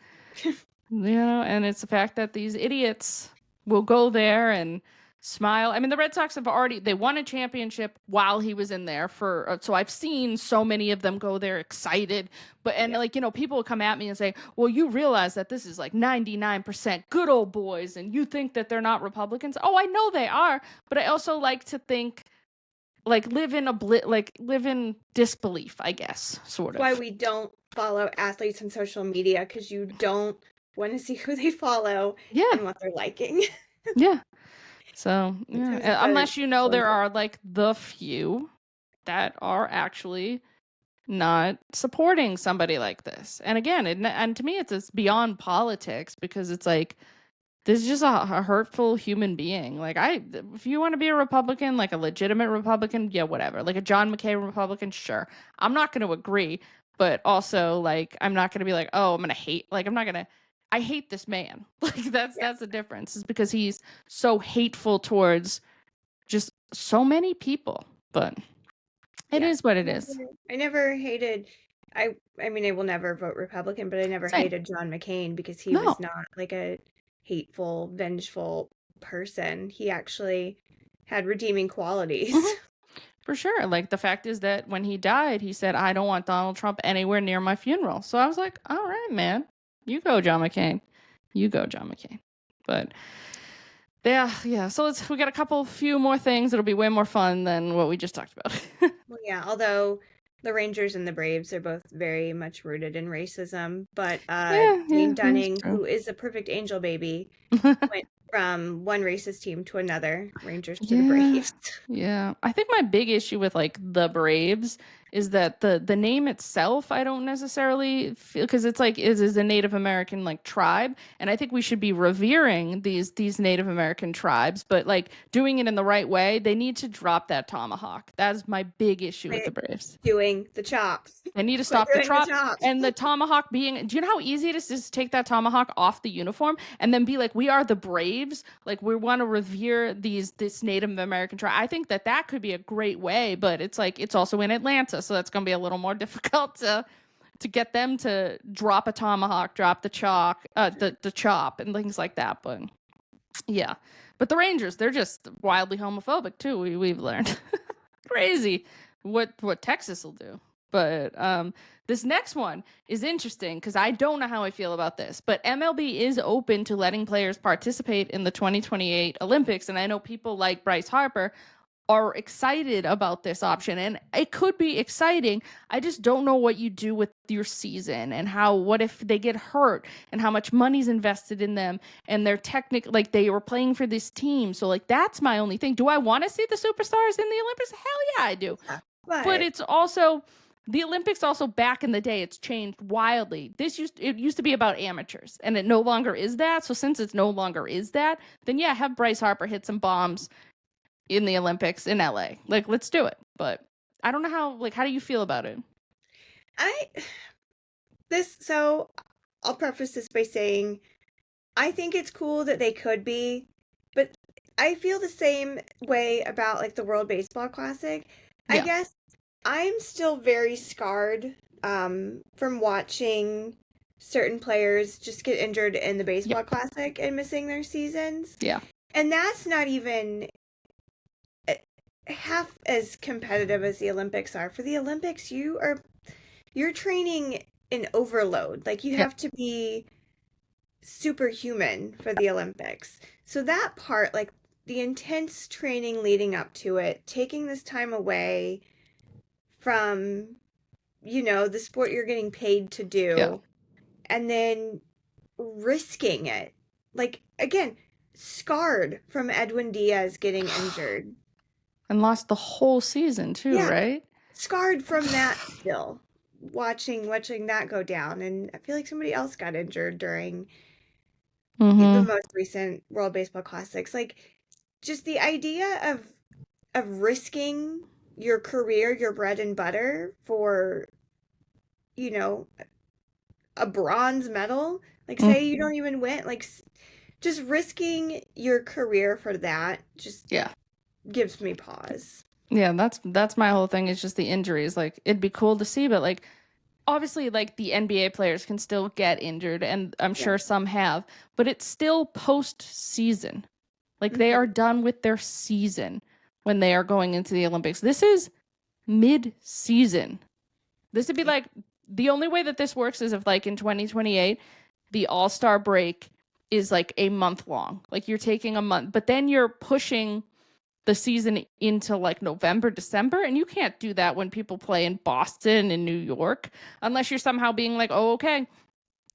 And it's the fact that these idiots will go there and smile. I mean, the Red Sox they won a championship while he was in there so I've seen so many of them go there excited, people will come at me and say, well, you realize that this is like 99% good old boys and you think that they're not Republicans. Oh, I know they are, but I also like to think, like, live in disbelief, I guess, sort of. That's why we don't follow athletes on social media, because you don't want to see who they follow and what they're liking. Yeah. So, unless there are like the few that are actually not supporting somebody like this. And again, and to me, it's beyond politics, because it's like, this is just a hurtful human being. Like, if you want to be a Republican, like a legitimate Republican, yeah, whatever. Like a John McCain Republican, sure. I'm not going to agree, but also, like, I'm not going to be like, oh, I'm going to hate. Like, I hate this man. Like, that's the difference. Is because he's so hateful towards just so many people. But it is what it is. I never hated. I mean, I will never vote Republican, but I never hated John McCain, because he was not like a hateful, vengeful person. He actually had redeeming qualities. For sure. Like, the fact is that when he died, he said, I don't want Donald Trump anywhere near my funeral. So I was like, all right, man, you go, John McCain. You go, John McCain. But yeah. So we got a few more things. It'll be way more fun than what we just talked about. Well, yeah, although the Rangers and the Braves are both very much rooted in racism, but Dean Dunning, who is a perfect angel baby, went from one racist team to another, Rangers to the Braves. Yeah. I think my big issue with, like, the Braves is that the name itself, I don't necessarily feel, because it's like, is a Native American, like, tribe, and I think we should be revering these Native American tribes, but, like, doing it in the right way. They need to drop that tomahawk. That is my big issue with the Braves. Doing the chops. They need to stop the chops. And the tomahawk being, do you know how easy it is to just take that tomahawk off the uniform and then be like, we are the Braves, like, we want to revere this Native American tribe. I think that could be a great way, but it's like, it's also in Atlanta, so that's going to be a little more difficult to get them to drop a tomahawk, drop the chop, and things like that. But yeah, but the Rangers, they're just wildly homophobic too. We've learned. Crazy what Texas will do. But this next one is interesting, because I don't know how I feel about this, but MLB is open to letting players participate in the 2028 Olympics, and I know people like Bryce Harper are excited about this option, and it could be exciting. I just don't know what you do with your season, and what if they get hurt, and how much money's invested in them, and they're like, they were playing for this team. So, like, that's my only thing. Do I want to see the superstars in the Olympics? Hell yeah, I do. But it's also, the Olympics also, back in the day, it's changed wildly. It used to be about amateurs, and it no longer is that. So since it's no longer is that, then yeah, have Bryce Harper hit some bombs in the Olympics in LA. Like, let's do it. But I don't know how do you feel about it? So I'll preface this by saying, I think it's cool that they could be, but I feel the same way about, like, the World Baseball Classic. Yeah. I guess I'm still very scarred from watching certain players just get injured in the Baseball Classic and missing their seasons. Yeah. And that's not even half as competitive as the Olympics are. For the Olympics, you're training in overload. Like, you have to be superhuman for the Olympics. So that part, like, the intense training leading up to it, taking this time away from, the sport you're getting paid to do, and then risking it. Like, again, scarred from Edwin Diaz getting injured. And lost the whole season too, right? Scarred from that still. Watching that go down. And I feel like somebody else got injured during the most recent World Baseball Classics. Like, just the idea of risking your career, your bread and butter, for, a bronze medal. Like, say you don't even win. Like, just risking your career for that just gives me pause. Yeah, that's my whole thing, is just the injuries. Like, it'd be cool to see, but, like, obviously, like, the NBA players can still get injured, and I'm sure Yeah. some have, but it's still postseason. Like, they are done with their season when they are going into the Olympics. This is mid-season. This would be like, the only way that this works is if, like, in 2028, the All-Star break is like a month long. Like, you're taking a month, but then you're pushing the season into like November, December, and you can't do that when people play in Boston and New York, unless you're somehow being like, oh, okay,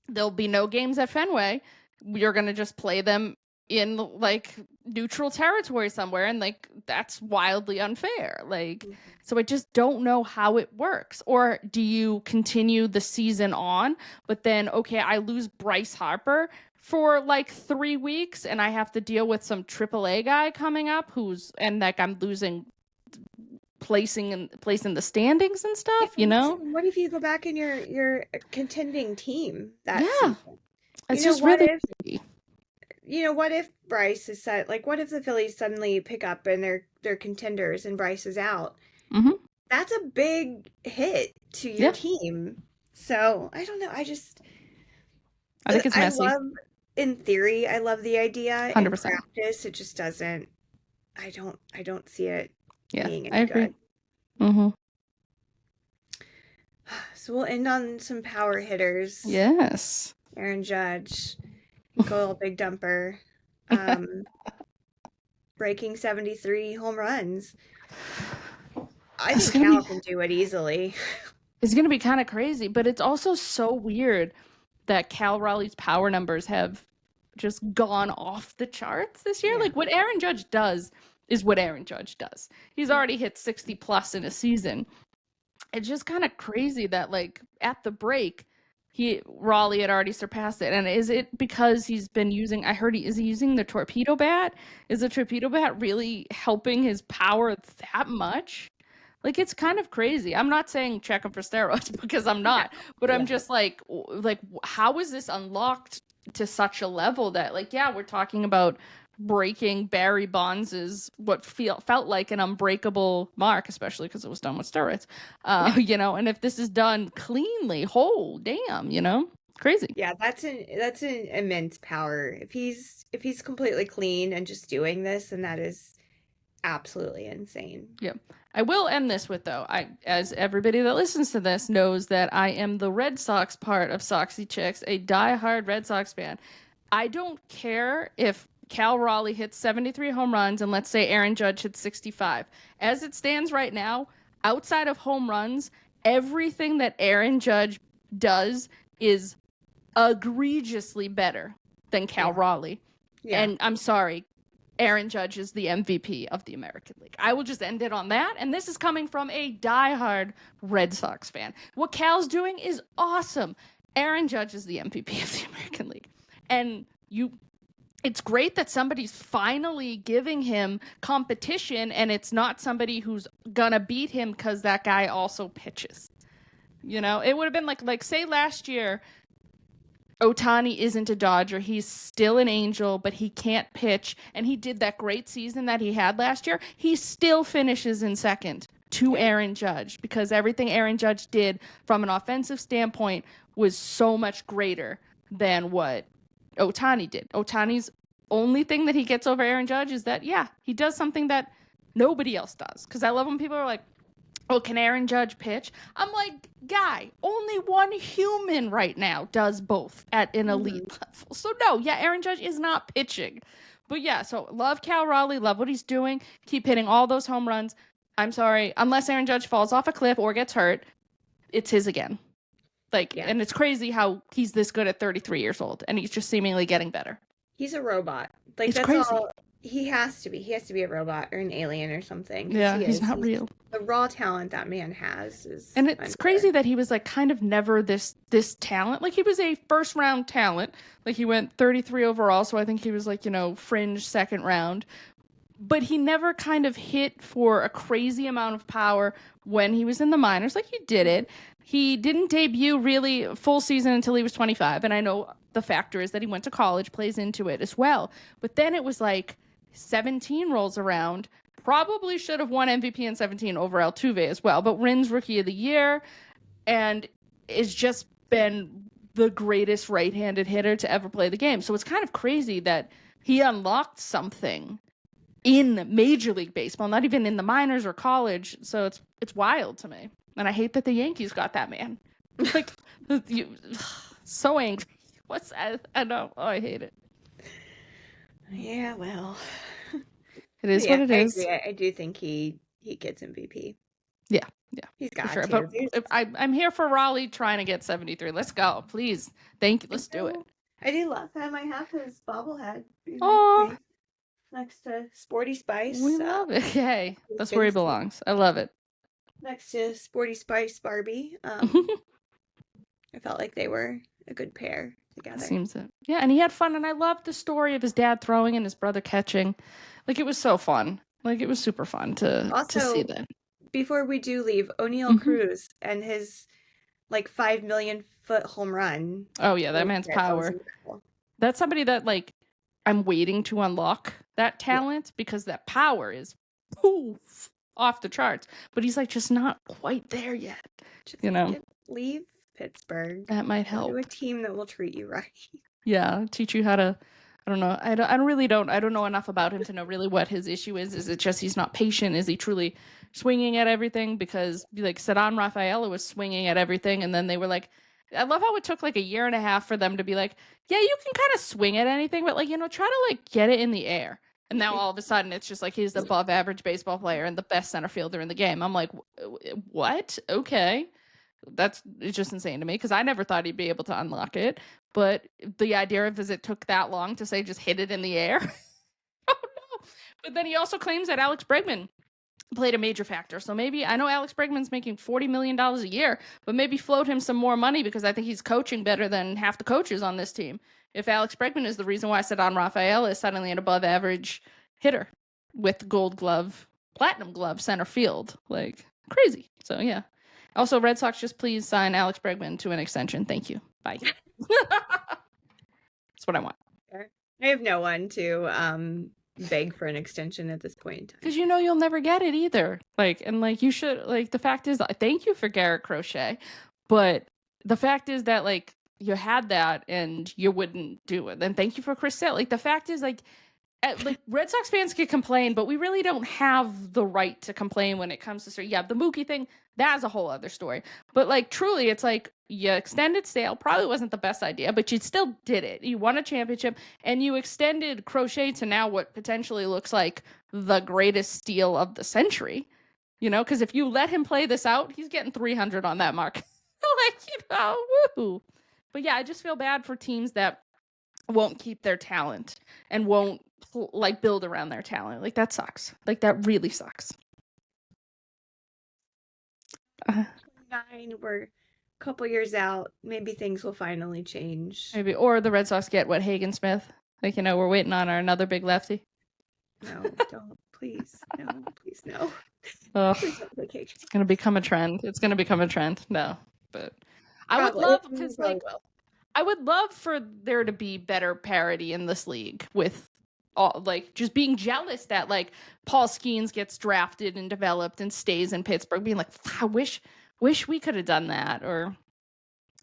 there'll be no games at Fenway. You're going to just play them in like neutral territory somewhere, and like that's wildly unfair. Like, so I just don't know how it works. Or do you continue the season on, but then okay, I lose Bryce Harper for like 3 weeks and I have to deal with some AAA guy coming up and like I'm losing placing in the standings and stuff, you know? What if you go back in your contending team that Yeah. season? It's You know, just really what if Bryce is set, like, what if the Phillies suddenly pick up and they're contenders and Bryce is out? Mhm. That's a big hit to your team. So I don't know. I think it's messy. In theory, I love the idea. 100%. In practice, it just doesn't. I don't see it being any I agree. good. Mm-hmm. So we'll end on some power hitters. Yes. Aaron Judge, go little big dumper, breaking 73 home runs. I think Cal can do it easily. It's going to be kind of crazy, but it's also so weird that Cal Raleigh's power numbers have just gone off the charts this year. Yeah. Like, what Aaron Judge does is what Aaron Judge does. He's already hit 60 plus in a season. It's just kind of crazy that, like, at the break, Raleigh had already surpassed it. And is it because he's been using, is he using the torpedo bat? Is the torpedo bat really helping his power that much? Like, it's kind of crazy. I'm not saying check him for steroids because I'm not, but I'm just like, how is this unlocked to such a level that, like, yeah, we're talking about breaking Barry Bonds's what felt like an unbreakable mark, especially because it was done with steroids, you know. And if this is done cleanly, damn, you know, crazy. Yeah, that's an immense power. If he's completely clean and just doing this, and that is absolutely insane. Yeah. I will end this with, though, as everybody that listens to this knows, that I am the Red Sox part of Soxy Chicks, a diehard Red Sox fan. I don't care if Cal Raleigh hits 73 home runs and let's say Aaron Judge hits 65. As it stands right now, outside of home runs, everything that Aaron Judge does is egregiously better than Cal Raleigh. Yeah. And I'm sorry, Aaron Judge is the MVP of the American League. I will just end it on that. And this is coming from a diehard Red Sox fan. What Cal's doing is awesome. Aaron Judge is the MVP of the American League. And it's great that somebody's finally giving him competition, and it's not somebody who's gonna beat him because that guy also pitches. You know, it would have been like say last year, Ohtani isn't a Dodger. He's still an Angel, but he can't pitch. And he did that great season that he had last year. He still finishes in second to Aaron Judge because everything Aaron Judge did from an offensive standpoint was so much greater than what Ohtani did. Ohtani's only thing that he gets over Aaron Judge is that, yeah, he does something that nobody else does. Because I love when people are like, oh, can Aaron Judge pitch? I'm like, guy, only one human right now does both at an elite level. So no, yeah, Aaron Judge is not pitching. But yeah, so love Cal Raleigh, love what he's doing. Keep hitting all those home runs. I'm sorry, unless Aaron Judge falls off a cliff or gets hurt, it's his again. Like, and it's crazy how he's this good at 33 years old and he's just seemingly getting better. He's a robot. Like, that's crazy. All he has to be. He has to be a robot or an alien or something. Yeah, he's not real. The raw talent that man has is and it's crazy that he was like kind of never this talent. Like, he was a first round talent. Like, he went 33 overall, so I think he was like, you know, fringe second round. But he never kind of hit for a crazy amount of power when he was in the minors. Like, he did it. He didn't debut really full season until he was 25. And I know the factor is that he went to college, plays into it as well. But then it was like 17 rolls around. Probably should have won MVP in 17 over Altuve as well. But wins Rookie of the Year. And is just been the greatest right-handed hitter to ever play the game. So it's kind of crazy that he unlocked something in Major League Baseball, not even in the minors or college. So it's wild to me. And I hate that the Yankees got that man. Like, so angry. I know. Oh, I hate it. Yeah, well. It is what it is. I agree. I do think he gets MVP. Yeah. He's got sure. to. But I'm here for Raleigh trying to get 73. Let's go. Please. Thank you. Let's do it. I do love him. I have his bobblehead. Oh, next to Sporty Spice. we love it. Hey, that's where he belongs. I love it. Next to Sporty Spice Barbie. I felt like they were a good pair together. Seems it. Yeah, and he had fun, and I loved the story of his dad throwing and his brother catching. Like, it was so fun. Like, it was super fun to see that. Before we do leave, O'Neal Cruz and his 5 million foot home run. Oh yeah, that man's power. That's somebody that I'm waiting to unlock that talent because that power is poof off the charts. But he's just not quite there yet. Just leave Pittsburgh. That might help. Go to a team that will treat you right. Yeah, teach you how to. I don't know. I don't know enough about him to know really what his issue is. Is it just he's not patient? Is he truly swinging at everything? Because Ceddanne Rafaela was swinging at everything, and then they were I love how it took a year and a half for them to be yeah, you can kind of swing at anything, but try to get it in the air. And now all of a sudden it's just he's the above average baseball player and the best center fielder in the game. I'm what? Okay. It's just insane to me because I never thought he'd be able to unlock it. But the idea of it took that long to say just hit it in the air. Oh no. But then he also claims that Alex Bregman played a major factor. So maybe, I know Alex Bregman's making $40 million a year, but maybe float him some more money because I think he's coaching better than half the coaches on this team. If Alex Bregman is the reason why Ceddanne Rafaela is suddenly an above average hitter with gold glove, platinum glove center field, crazy. So yeah. Also, Red Sox, just please sign Alex Bregman to an extension. Thank you. Bye. That's what I want. I have no one to beg for an extension at this point. Because you'll never get it either. You should, the fact is, thank you for Garrett Crochet, but the fact is that, you had that and you wouldn't do it. And thank you for Chris Sale. The fact is, Red Sox fans can complain, but we really don't have the right to complain when it comes to the Mookie thing. That's a whole other story. But truly, it's you extended Sale. Probably wasn't the best idea, but you still did it. You won a championship, and you extended Crochet to now what potentially looks like the greatest steal of the century. Because if you let him play this out, he's getting 300 on that mark. Woo. But yeah, I just feel bad for teams that won't keep their talent and won't build around their talent. That sucks. That really sucks. 9, we're a couple years out. Maybe things will finally change. Maybe, or the Red Sox get Hagen Smith. We're waiting on another big lefty. No, don't. Please. No, please, no. Oh, it's going to become a trend. No, but I would love, because I would love for there to be better parity in this league with all, just being jealous that Paul Skeens gets drafted and developed and stays in Pittsburgh, being I wish we could have done that, or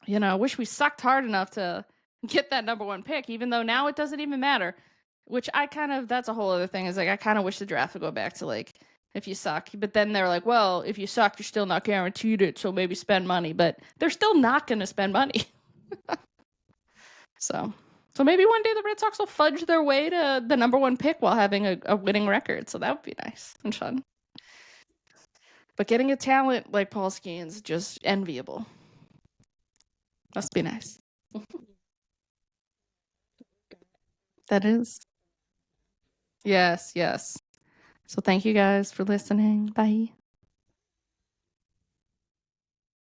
wish we sucked hard enough to get that number 1 pick, even though now it doesn't even matter. Which that's a whole other thing, is I kind of wish the draft would go back to if you suck, but then they're well, if you suck, you're still not guaranteed it, so maybe spend money, but they're still not going to spend money. So maybe one day the Red Sox will fudge their way to the number 1 pick while having a winning record. So that would be nice and fun. But getting a talent like Paul Skeens, just enviable. Must be nice. That is. Yes. So thank you guys for listening. Bye.